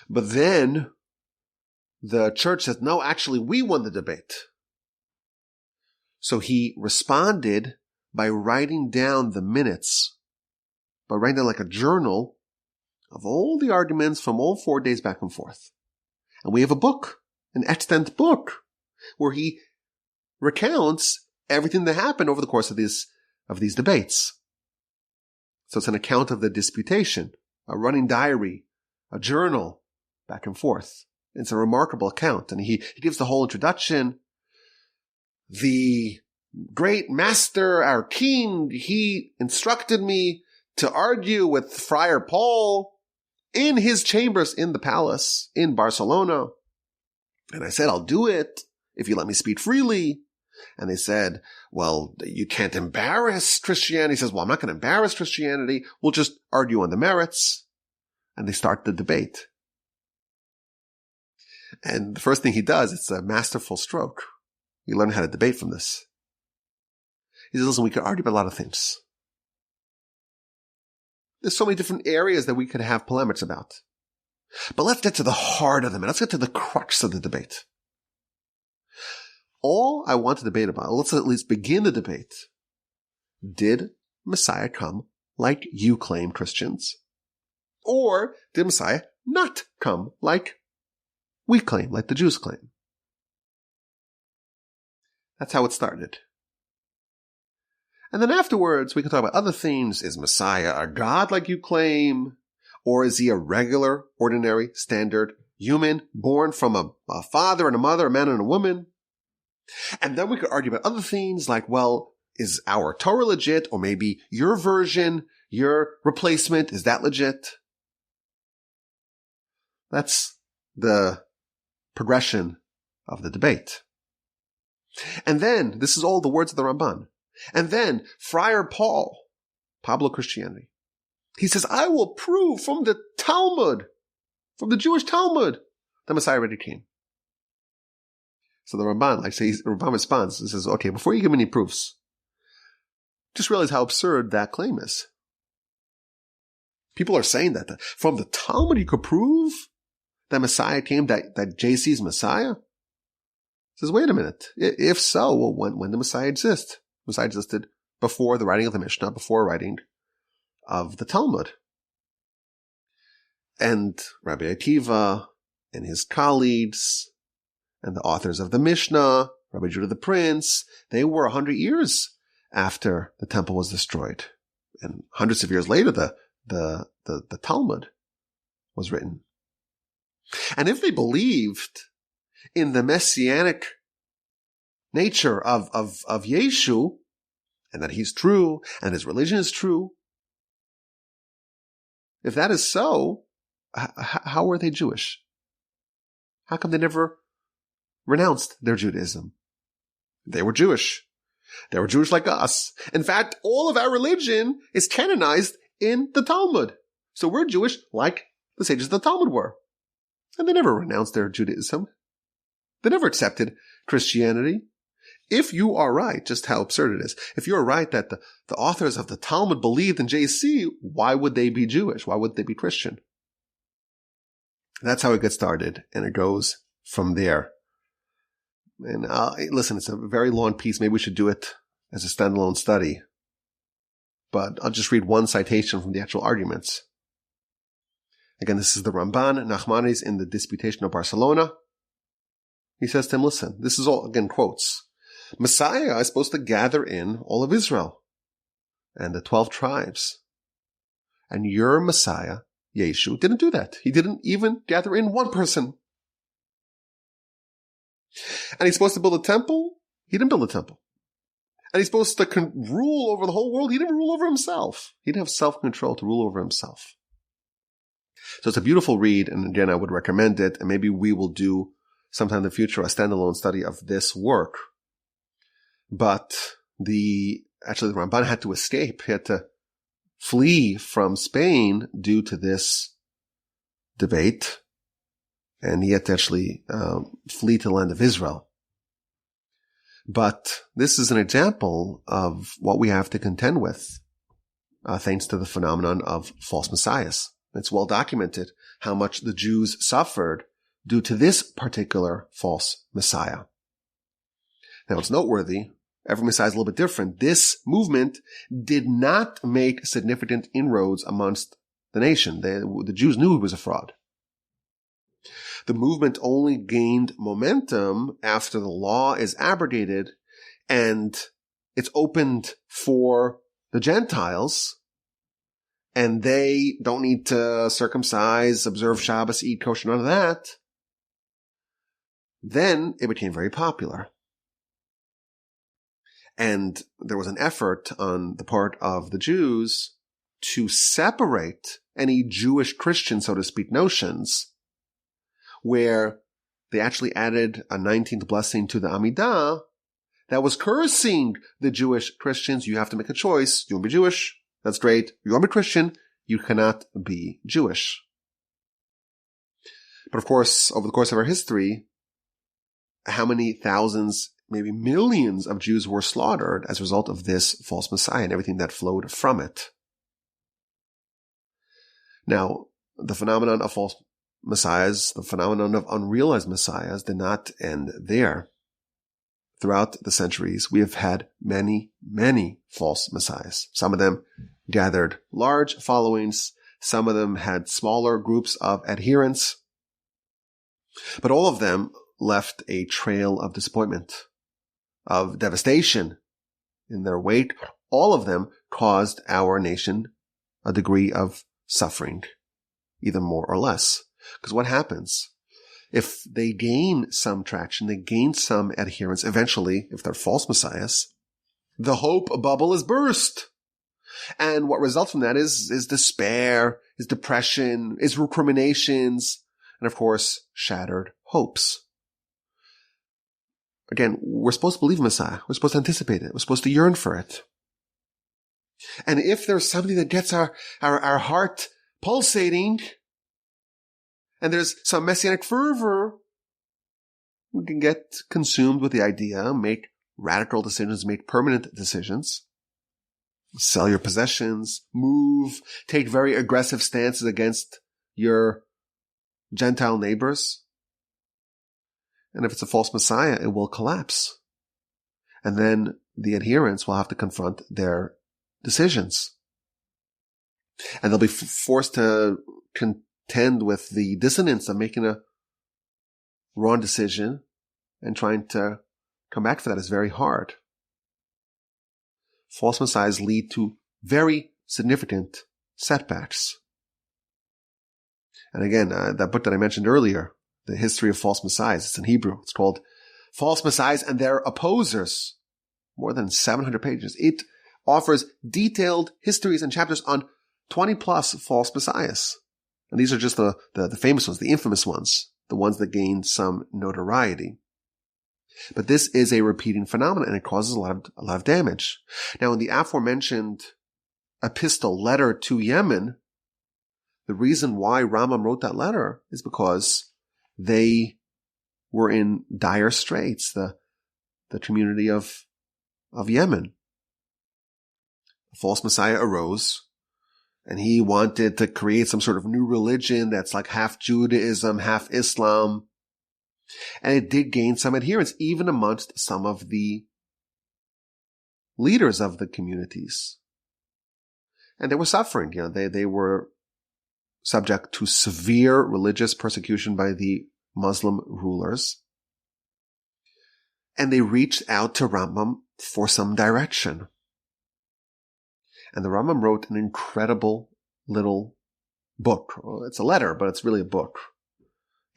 But then the church said, no, actually, we won the debate. So he responded by writing down the minutes, by writing down like a journal of all the arguments from all 4 days back and forth. And we have a book, an extant book, where he recounts everything that happened over the course of these debates. So it's an account of the disputation, a running diary, a journal, back and forth. It's a remarkable account. And he gives the whole introduction. The great master, our king, he instructed me to argue with Friar Paul in his chambers in the palace in Barcelona. And I said, I'll do it if you let me speak freely. And they said, well, you can't embarrass Christianity. He says, well, I'm not going to embarrass Christianity. We'll just argue on the merits. And they start the debate. And the first thing he does, it's a masterful stroke. You learn how to debate from this. He says, listen, we could argue about a lot of things. There's so many different areas that we could have polemics about. But let's get to the heart of them. Let's get to the crux of the debate. All I want to debate about, let's at least begin the debate. Did Messiah come like you claim, Christians? Or did Messiah not come like we claim, like the Jews claim? That's how it started. And then afterwards, we can talk about other things. Is Messiah a God like you claim? Or is he a regular, ordinary, standard human born from a father and a mother, a man and a woman? And then we could argue about other things like, well, is our Torah legit? Or maybe your version, your replacement, is that legit? That's the progression of the debate. And then, this is all the words of the Ramban. And then, Friar Paul, Pablo Christianity, he says, I will prove from the Talmud, from the Jewish Talmud, that Messiah already came. So the Ramban, Ramban responds and says, okay, before you give me any proofs, just realize how absurd that claim is. People are saying that from the Talmud you could prove that Messiah came, that JC is Messiah? He says, wait a minute. If so, well, when did Messiah exist? Messiah existed before the writing of the Mishnah, before writing of the Talmud. And Rabbi Akiva and his colleagues and the authors of the Mishnah, Rabbi Judah the Prince, they were 100 years after the temple was destroyed. And hundreds of years later, the Talmud was written. And if they believed in the messianic nature of Yeshu, and that he's true, and his religion is true, if that is so, how were they Jewish? How come they never renounced their Judaism? They were Jewish. They were Jewish like us. In fact, all of our religion is canonized in the Talmud. So we're Jewish like the sages of the Talmud were. And they never renounced their Judaism. They never accepted Christianity. If you are right, just how absurd it is, if you're right that the authors of the Talmud believed in JC, why would they be Jewish? Why would they be Christian? That's how it gets started, and it goes from there. And listen, it's a very long piece. Maybe we should do it as a standalone study. But I'll just read one citation from the actual arguments. Again, this is the Ramban, Nachmanides, in the Disputation of Barcelona. He says to him, listen, this is all, again, quotes. Messiah is supposed to gather in all of Israel and the 12 tribes. And your Messiah, Yeshu, didn't do that. He didn't even gather in one person. And he's supposed to build a temple He didn't build a temple. And he's supposed to rule over the whole world. He didn't rule over himself. He didn't have self-control to rule over himself. So it's a beautiful read, and again, I would recommend it, and maybe we will do sometime in the future a standalone study of this work. But the Ramban had to escape. He had to flee from Spain due to this debate, and he had to actually flee to the land of Israel. But this is an example of what we have to contend with, thanks to the phenomenon of false messiahs. It's well documented how much the Jews suffered due to this particular false messiah. Now, it's noteworthy. Every messiah is a little bit different. This movement did not make significant inroads amongst the nation. The Jews knew he was a fraud. The movement only gained momentum after the law is abrogated and it's opened for the Gentiles, and they don't need to circumcise, observe Shabbos, eat kosher, none of that. Then it became very popular. And there was an effort on the part of the Jews to separate any Jewish Christian, so to speak, notions, where they actually added a 19th blessing to the Amidah that was cursing the Jewish Christians. You have to make a choice. You want to be Jewish? That's great. You want to be Christian? You cannot be Jewish. But of course, over the course of our history, how many thousands, maybe millions of Jews were slaughtered as a result of this false messiah and everything that flowed from it. Now, the phenomenon of false messiahs, the phenomenon of unrealized messiahs did not end there. Throughout the centuries, we have had many, many false messiahs. Some of them gathered large followings. Some of them had smaller groups of adherents. But all of them left a trail of disappointment, of devastation in their wake. All of them caused our nation a degree of suffering, either more or less. Because what happens? If they gain some traction, they gain some adherents, eventually, if they're false messiahs, the hope bubble is burst. And what results from that is despair, is depression, is recriminations, and of course, shattered hopes. Again, we're supposed to believe in Messiah. We're supposed to anticipate it. We're supposed to yearn for it. And if there's something that gets our heart pulsating, and there's some messianic fervor, we can get consumed with the idea, make radical decisions, make permanent decisions, sell your possessions, move, take very aggressive stances against your Gentile neighbors. And if it's a false messiah, it will collapse. And then the adherents will have to confront their decisions. And they'll be forced to contend with the dissonance of making a wrong decision, and trying to come back for that is very hard. False messiahs lead to very significant setbacks. And again, that book that I mentioned earlier, The History of False Messiahs, it's in Hebrew. It's called False Messiahs and Their Opposers. More than 700 pages. It offers detailed histories and chapters on 20 plus false messiahs. And these are just the famous ones, the infamous ones, the ones that gained some notoriety. But this is a repeating phenomenon, and it causes a lot of damage. Now, in the aforementioned epistle, letter to Yemen, the reason why Rambam wrote that letter is because they were in dire straits, the community of Yemen. A false messiah arose, and he wanted to create some sort of new religion that's like half Judaism, half Islam. And it did gain some adherents, even amongst some of the leaders of the communities. And they were suffering. They were subject to severe religious persecution by the Muslim rulers. And they reached out to Rambam for some direction. And the Rambam wrote an incredible little book. Well, it's a letter, but it's really a book.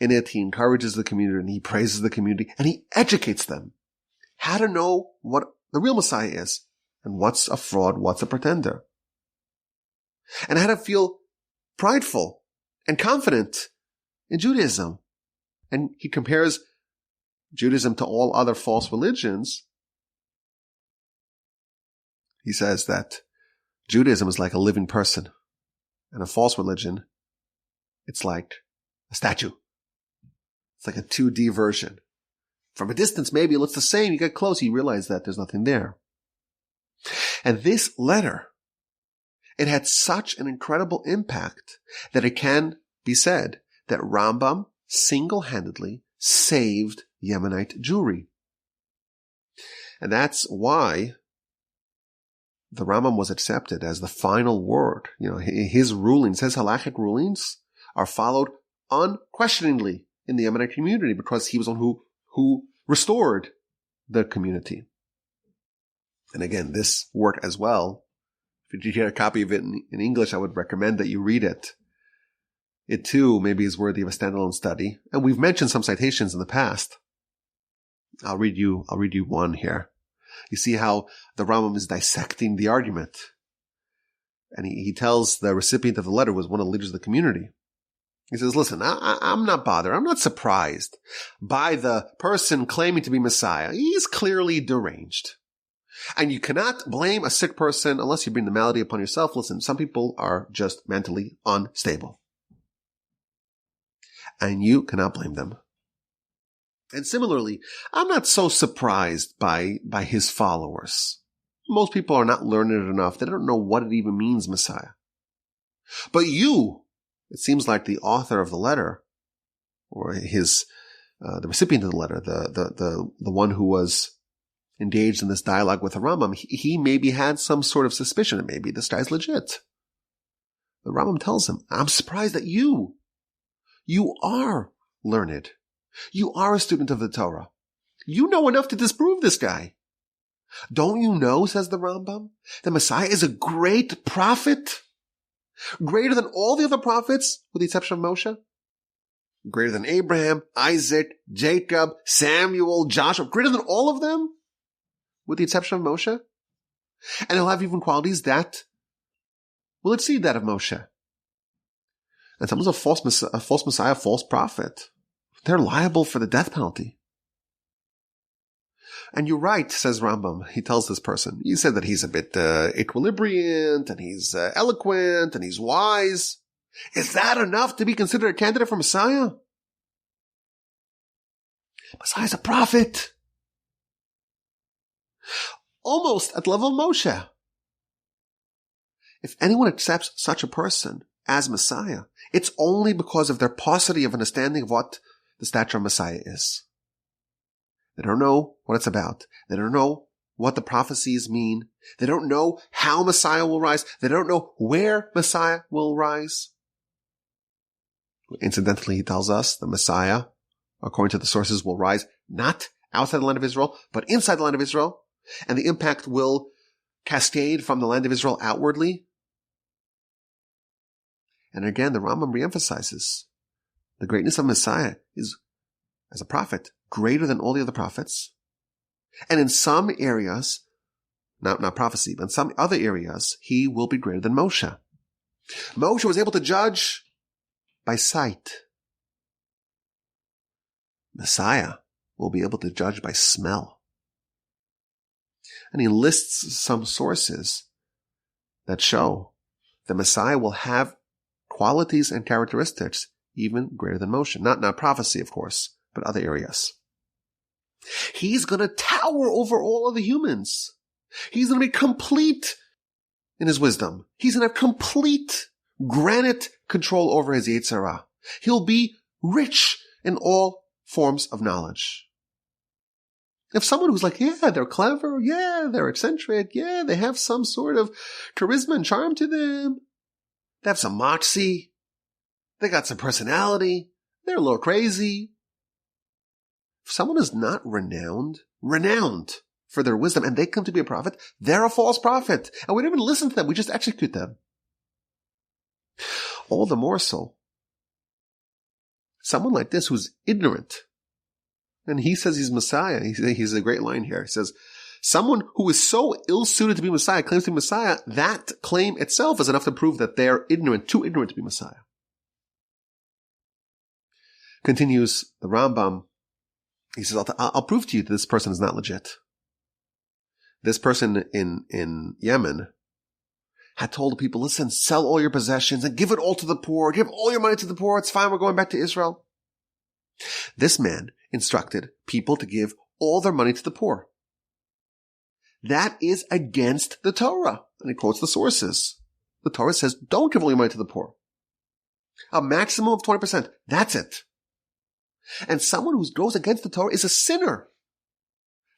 In it, he encourages the community, and he praises the community, and he educates them. how to know what the real Messiah is and what's a fraud, what's a pretender, and how to feel prideful and confident in Judaism. And he compares Judaism to all other false religions. He says that Judaism is like a living person, and a false religion, it's like a statue. It's like a 2D version. From a distance, maybe it looks the same. You get close, you realize that there's nothing there. And this letter, it had such an incredible impact that it can be said that Rambam single-handedly saved Yemenite Jewry. And that's why the Rambam was accepted as the final word. His rulings, his halachic rulings, are followed unquestioningly in the Yemenite community because he was the one who restored the community. And again, this work as well, if you get a copy of it in English, I would recommend that you read it. It too maybe is worthy of a standalone study. And we've mentioned some citations in the past. I'll read you one here. You see how the Rambam is dissecting the argument. And he tells the recipient of the letter, was one of the leaders of the community. He says, listen, I'm not bothered. I'm not surprised by the person claiming to be Messiah. He's clearly deranged. And you cannot blame a sick person unless you bring the malady upon yourself. Listen, some people are just mentally unstable. And you cannot blame them. And similarly, I'm not so surprised by his followers. Most people are not learned enough. They don't know what it even means, Messiah. But you, it seems like the author of the letter, or the recipient of the letter, the one who was engaged in this dialogue with the Rambam, he maybe had some sort of suspicion that maybe this guy's legit. The Rambam tells him, I'm surprised that you are learned. You are a student of the Torah. You know enough to disprove this guy. Don't you know, says the Rambam, the Messiah is a great prophet? Greater than all the other prophets, with the exception of Moshe? Greater than Abraham, Isaac, Jacob, Samuel, Joshua, greater than all of them, with the exception of Moshe? And he'll have even qualities that will exceed that of Moshe. And someone's a false Messiah, a false prophet. They're liable for the death penalty. And you're right, says Rambam. He tells this person, you said that he's a bit equilibriant, and he's eloquent, and he's wise. Is that enough to be considered a candidate for Messiah? Messiah's a prophet. Almost at the level of Moshe. If anyone accepts such a person as Messiah, it's only because of their paucity of understanding of what the stature of Messiah is. They don't know what it's about. They don't know what the prophecies mean. They don't know how Messiah will rise. They don't know where Messiah will rise. Incidentally, he tells us the Messiah, according to the sources, will rise not outside the land of Israel, but inside the land of Israel. And the impact will cascade from the land of Israel outwardly. And again, the Rambam reemphasizes the greatness of Messiah is, as a prophet, greater than all the other prophets. And in some areas, not prophecy, but in some other areas, he will be greater than Moshe. Moshe was able to judge by sight. Messiah will be able to judge by smell. And he lists some sources that show the Messiah will have qualities and characteristics even greater than Moshe. Not prophecy, of course, but other areas. He's going to tower over all of the humans. He's going to be complete in his wisdom. He's going to have complete granite control over his Yetzirah. He'll be rich in all forms of knowledge. If someone who's like, yeah, they're clever, yeah, they're eccentric, yeah, they have some sort of charisma and charm to them, they have some moxie, they got some personality, they're a little crazy. If someone is not renowned for their wisdom, and they come to be a prophet, they're a false prophet. And we don't even listen to them, we just execute them. All the more so, someone like this who's ignorant And he says he's Messiah. He's a great line here. He says, someone who is so ill-suited to be Messiah claims to be Messiah. That claim itself is enough to prove that they're ignorant, too ignorant to be Messiah. Continues the Rambam. He says, I'll prove to you that this person is not legit. This person in Yemen had told the people, listen, sell all your possessions and give it all to the poor. Give all your money to the poor. It's fine. We're going back to Israel. This man instructed people to give all their money to the poor. That is against the Torah. And he quotes the sources. The Torah says, don't give all your money to the poor. A maximum of 20%. That's it. And someone who goes against the Torah is a sinner.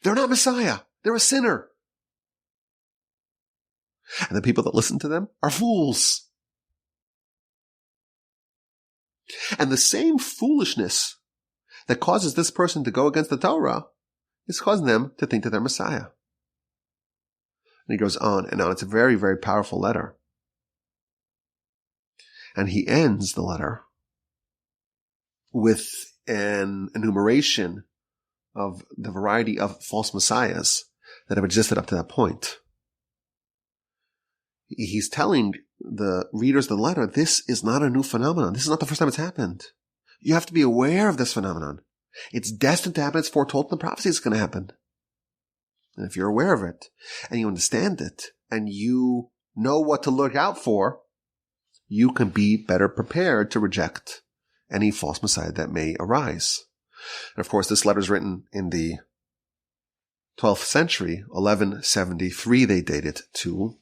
They're not Messiah. They're a sinner. And the people that listen to them are fools. And the same foolishness that causes this person to go against the Torah is causing them to think that they're Messiah. And he goes on and on. It's a very, very powerful letter. And he ends the letter with an enumeration of the variety of false messiahs that have existed up to that point. He's telling the readers of the letter, this is not a new phenomenon. This is not the first time it's happened. You have to be aware of this phenomenon. It's destined to happen. It's foretold in the prophecy it's going to happen. And if you're aware of it, and you understand it, and you know what to look out for, you can be better prepared to reject any false messiah that may arise. And of course, this letter is written in the 12th century, 1173 they date it to.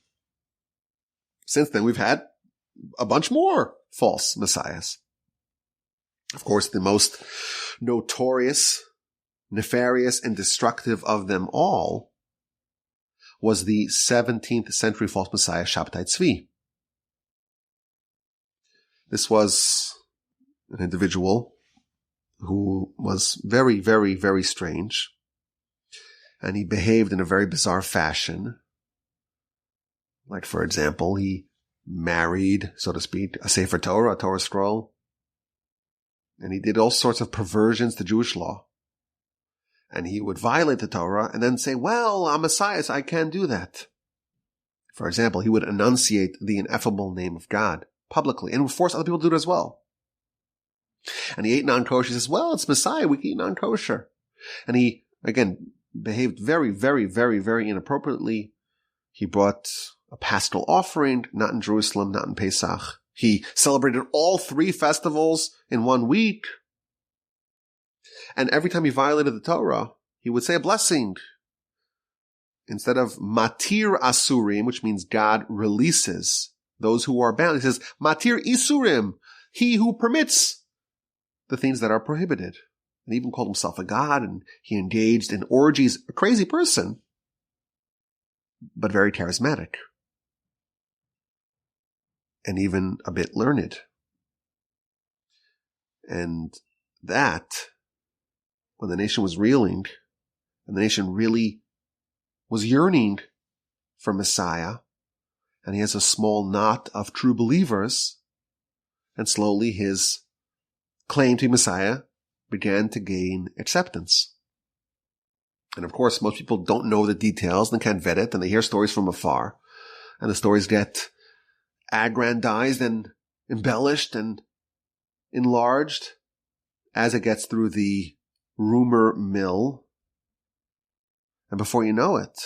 Since then, we've had a bunch more false messiahs. Of course, the most notorious, nefarious, and destructive of them all was the 17th century false messiah, Shabtai Tzvi. This was an individual who was very, very, very strange, and he behaved in a very bizarre fashion. Like, for example, he married, so to speak, a Sefer Torah, a Torah scroll. And he did all sorts of perversions to Jewish law. And he would violate the Torah and then say, well, I'm Messiah, so I can't do that. For example, he would enunciate the ineffable name of God publicly and would force other people to do it as well. And he ate non-kosher. He says, well, it's Messiah, we can eat non-kosher. And he, again, behaved very, very, very, very inappropriately. He brought a paschal offering, not in Jerusalem, not in Pesach. He celebrated all 3 festivals in 1 week. And every time he violated the Torah, he would say a blessing. Instead of matir asurim, which means God releases those who are bound, he says matir isurim, he who permits the things that are prohibited. And he even called himself a god, and he engaged in orgies. A crazy person, but very charismatic. And even a bit learned. And that, when the nation was reeling, and the nation really was yearning for Messiah, and he has a small knot of true believers, and slowly his claim to be Messiah began to gain acceptance. And of course, most people don't know the details and can't vet it, and they hear stories from afar, and the stories get aggrandized and embellished and enlarged as it gets through the rumor mill. And before you know it,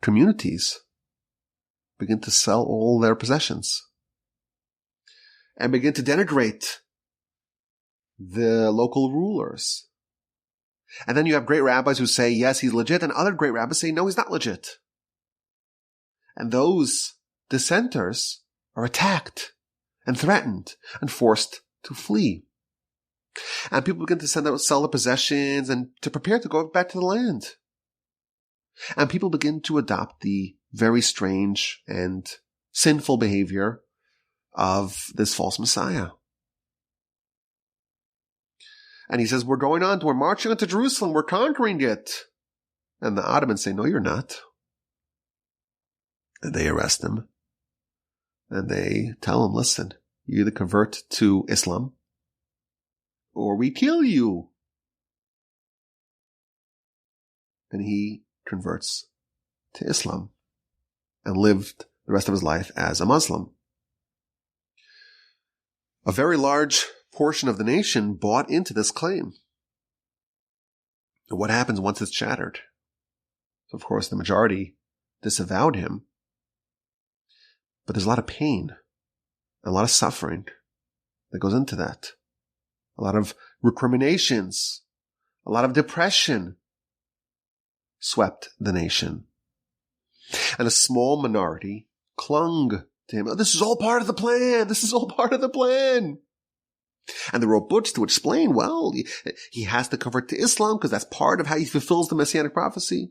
communities begin to sell all their possessions and begin to denigrate the local rulers. And then you have great rabbis who say, yes, he's legit, and other great rabbis say, no, he's not legit. And those dissenters are attacked and threatened and forced to flee. And people begin to sell their possessions and to prepare to go back to the land. And people begin to adopt the very strange and sinful behavior of this false Messiah. And he says, we're marching into Jerusalem, we're conquering it. And the Ottomans say, no, you're not. And they arrest him. And they tell him, listen, you either convert to Islam or we kill you. and he converts to Islam and lived the rest of his life as a Muslim. A very large portion of the nation bought into this claim. And what happens once it's shattered? So of course, the majority disavowed him. But there's a lot of pain, a lot of suffering that goes into that. A lot of recriminations, a lot of depression swept the nation. And a small minority clung to him. Oh, this is all part of the plan. This is all part of the plan. And they wrote books to explain, well, he has to convert to Islam because that's part of how he fulfills the Messianic prophecy.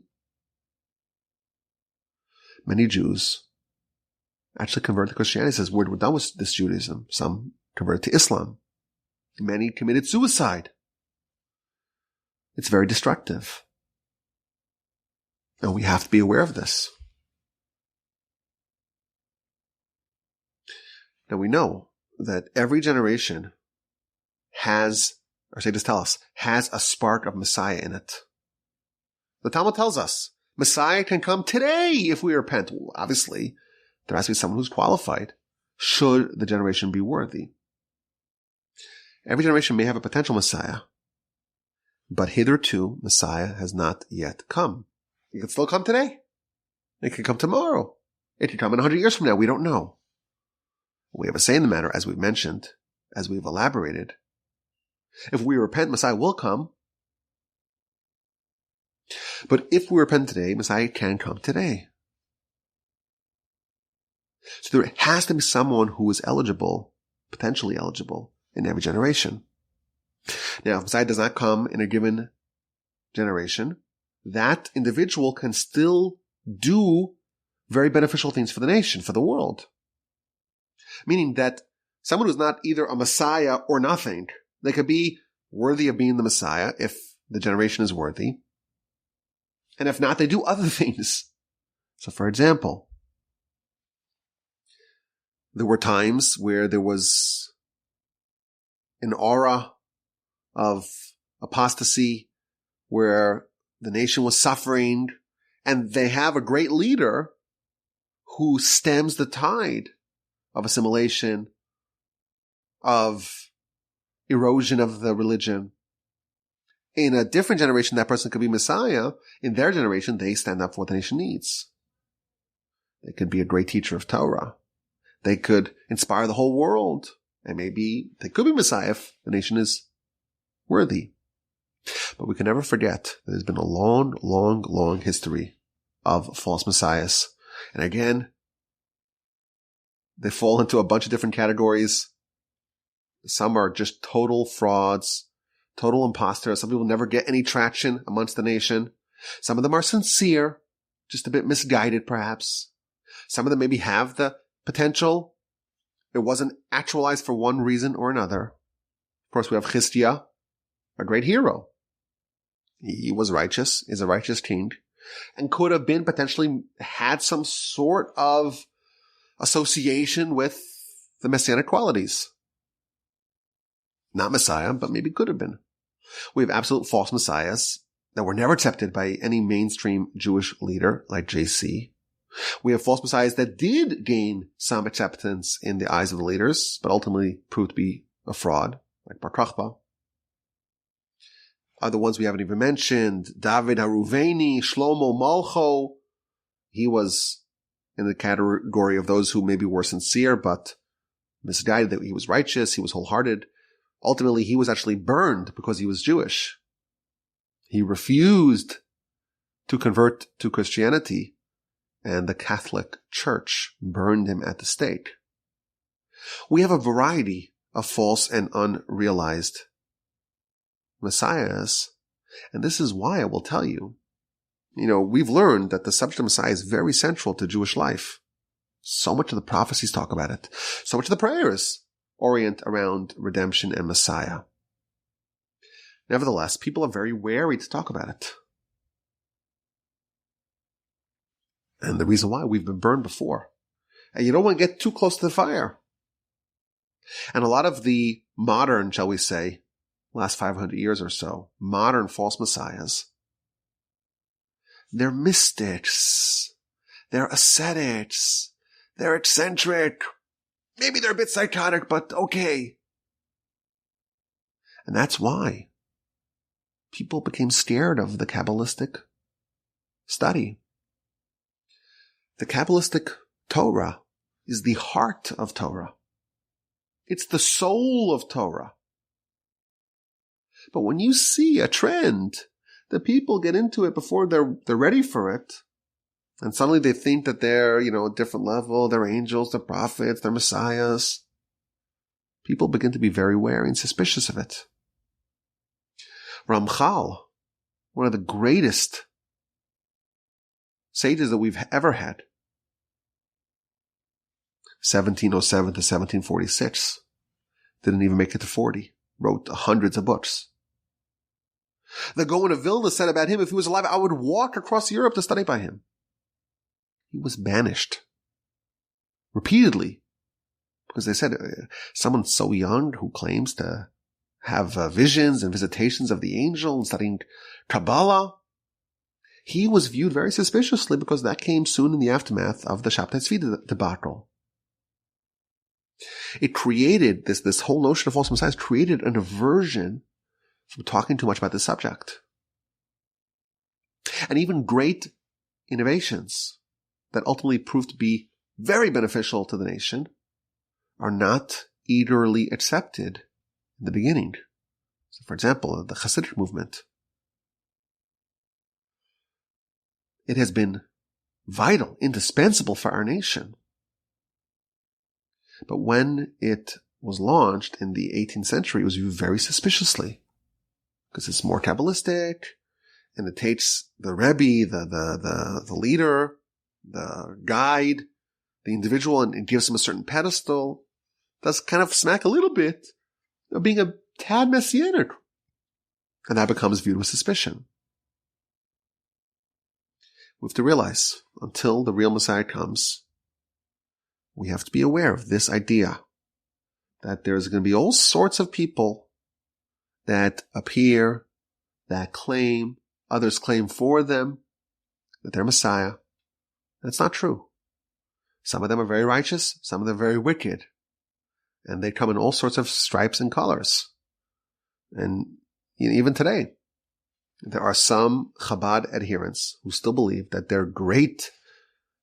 Many Jews actually converted to Christianity. It says, we're done with this Judaism. Some converted to Islam. Many committed suicide. It's very destructive. And we have to be aware of this. Now we know that every generation has, or sages tell us, has a spark of Messiah in it. The Talmud tells us, Messiah can come today if we repent. Well, obviously, there has to be someone who's qualified, should the generation be worthy. Every generation may have a potential Messiah, but hitherto, Messiah has not yet come. He can still come today. It can come tomorrow. It can come in 100 years from now. We don't know. We have a say in the matter, as we've mentioned, as we've elaborated. If we repent, Messiah will come. But if we repent today, Messiah can come today. So there has to be someone who is eligible, potentially eligible, in every generation. Now, if Messiah does not come in a given generation, that individual can still do very beneficial things for the nation, for the world. Meaning that someone who's not either a Messiah or nothing, they could be worthy of being the Messiah if the generation is worthy. And if not, they do other things. So for example, there were times where there was an aura of apostasy where the nation was suffering, and they have a great leader who stems the tide of assimilation, of erosion of the religion. In a different generation, that person could be Messiah. In their generation, they stand up for what the nation needs. They could be a great teacher of Torah. They could inspire the whole world. And maybe they could be Messiah if the nation is worthy. But we can never forget that there's been a long, long, long history of false messiahs. And again, they fall into a bunch of different categories. Some are just total frauds, total imposters. Some people never get any traction amongst the nation. Some of them are sincere, just a bit misguided perhaps. Some of them maybe have the potential. It wasn't actualized for one reason or another. Of course, we have Chizkiah, a great hero. He was righteous, is a righteous king, and could have been potentially had some sort of association with the messianic qualities. Not Messiah, but maybe could have been. We have absolute false messiahs that were never accepted by any mainstream Jewish leader like JC. We have false messiahs that did gain some acceptance in the eyes of the leaders, but ultimately proved to be a fraud, like Bar Kokhba. Other ones we haven't even mentioned, David Haruveni, Shlomo Malcho. He was in the category of those who maybe were sincere, but misguided, that he was righteous, he was wholehearted. Ultimately, he was actually burned because he was Jewish. He refused to convert to Christianity, and the Catholic Church burned him at the stake. We have a variety of false and unrealized messiahs, and this is why I will tell you, we've learned that the subject of Messiah is very central to Jewish life. So much of the prophecies talk about it. So much of the prayers orient around redemption and Messiah. Nevertheless, people are very wary to talk about it. And the reason why, we've been burned before. And you don't want to get too close to the fire. And a lot of the modern, shall we say, last 500 years or so, modern false messiahs They're mystics. They're ascetics. They're eccentric. Maybe they're a bit psychotic, but okay. And that's why people became scared of the Kabbalistic study. The Kabbalistic Torah is the heart of Torah. It's the soul of Torah. But when you see a trend that people get into it before they're ready for it, and suddenly they think that they're, a different level, they're angels, they're prophets, they're messiahs, people begin to be very wary and suspicious of it. Ramchal, one of the greatest sages that we've ever had, 1707 to 1746, didn't even make it to 40, wrote hundreds of books. The Gaon of Vilna said about him, if he was alive, I would walk across Europe to study by him. He was banished repeatedly because they said someone so young who claims to have visions and visitations of the angel and studying Kabbalah, he was viewed very suspiciously because that came soon in the aftermath of the Shabtai Tzvi debacle. It created this whole notion of false messiahs created an aversion from talking too much about this subject. And even great innovations that ultimately proved to be very beneficial to the nation are not eagerly accepted in the beginning. So, for example, the Hasidic movement. It has been vital, indispensable for our nation. But when it was launched in the 18th century, it was viewed very suspiciously because it's more Kabbalistic and it takes the Rebbe, the leader, the guide, the individual, and it gives him a certain pedestal. Does kind of smack a little bit of being a tad messianic. And that becomes viewed with suspicion. We have to realize, until the real Messiah comes, we have to be aware of this idea that there's going to be all sorts of people that appear, that claim, others claim for them, that they're Messiah. That's not true. Some of them are very righteous, some of them are very wicked. And they come in all sorts of stripes and colors. And even today, there are some Chabad adherents who still believe that their great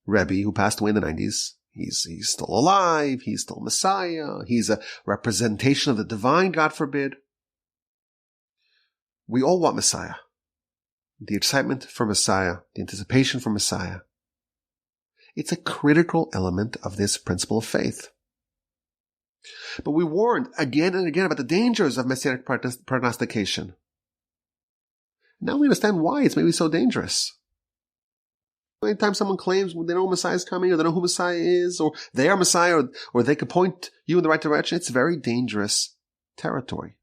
Rebbe, who passed away in the 90s, he's still alive, he's still Messiah, he's a representation of the divine, God forbid. We all want Messiah. The excitement for Messiah, the anticipation for Messiah. It's a critical element of this principle of faith. But we warned again and again about the dangers of messianic prognostication. Now we understand why it's maybe so dangerous. Anytime someone claims they know Messiah is coming, or they know who Messiah is, or they are Messiah, or they could point you in the right direction, it's very dangerous territory.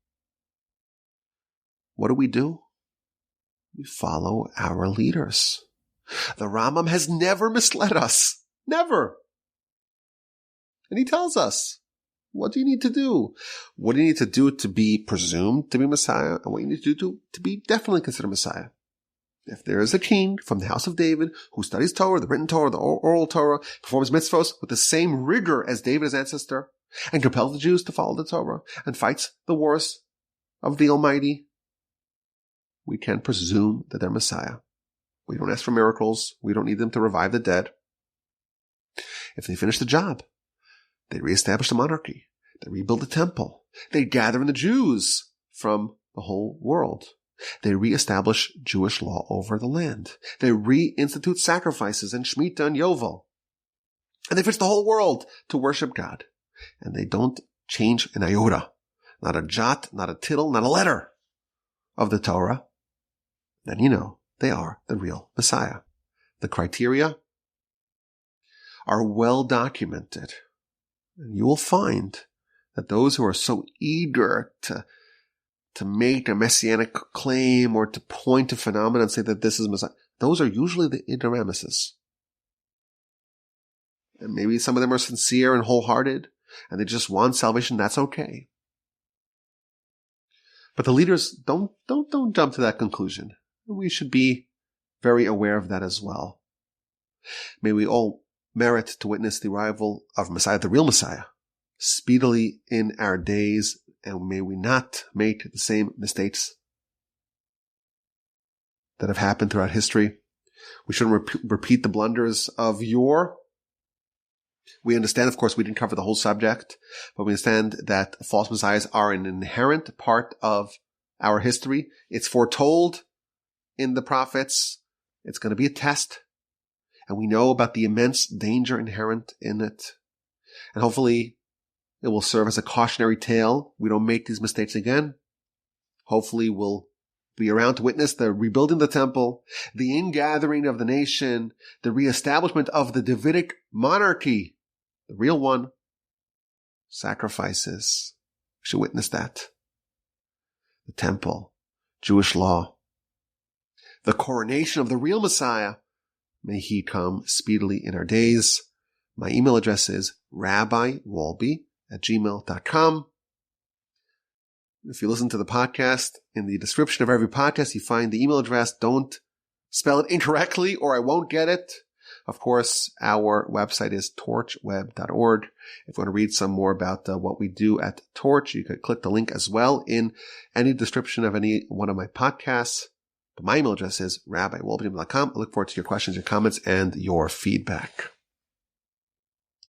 What do? We follow our leaders. The Rambam has never misled us. Never. And he tells us, what do you need to do? What do you need to do to be presumed to be Messiah? And what you need to do to be definitely considered Messiah? If there is a king from the house of David who studies Torah, the written Torah, the oral Torah, performs mitzvos with the same rigor as David, his ancestor, and compels the Jews to follow the Torah, and fights the wars of the Almighty, we can presume that they're Messiah. We don't ask for miracles. We don't need them to revive the dead. If they finish the job, they reestablish the monarchy. They rebuild the temple. They gather in the Jews from the whole world. They reestablish Jewish law over the land. They reinstitute sacrifices and Shemitah and Yovel. And they fix the whole world to worship God. And they don't change an iota. Not a jot, not a tittle, not a letter of the Torah. Then you know they are the real Messiah. The criteria are well documented. And you will find that those who are so eager to make a messianic claim or to point to phenomena and say that this is Messiah, those are usually the ignoramuses. And maybe some of them are sincere and wholehearted, and they just want salvation. That's okay. But the leaders don't jump to that conclusion. We should be very aware of that as well. May we all merit to witness the arrival of Messiah, the real Messiah, speedily in our days, and may we not make the same mistakes that have happened throughout history. We shouldn't repeat the blunders of yore. We understand, of course, we didn't cover the whole subject, but we understand that false messiahs are an inherent part of our history. It's foretold in the prophets. It's going to be a test. And we know about the immense danger inherent in it. And hopefully it will serve as a cautionary tale. We don't make these mistakes again. Hopefully we'll be around to witness the rebuilding of the temple, the ingathering of the nation, the reestablishment of the Davidic monarchy, the real one, sacrifices. We should witness that. The temple, Jewish law, the coronation of the real Messiah. May he come speedily in our days. My email address is rabbiwolbe@gmail.com. If you listen to the podcast, in the description of every podcast, you find the email address. Don't spell it incorrectly or I won't get it. Of course, our website is torchweb.org. If you want to read some more about what we do at Torch, you could click the link as well in any description of any one of my podcasts. But my email address is rabbiwolbe@gmail.com. I look forward to your questions, your comments, and your feedback.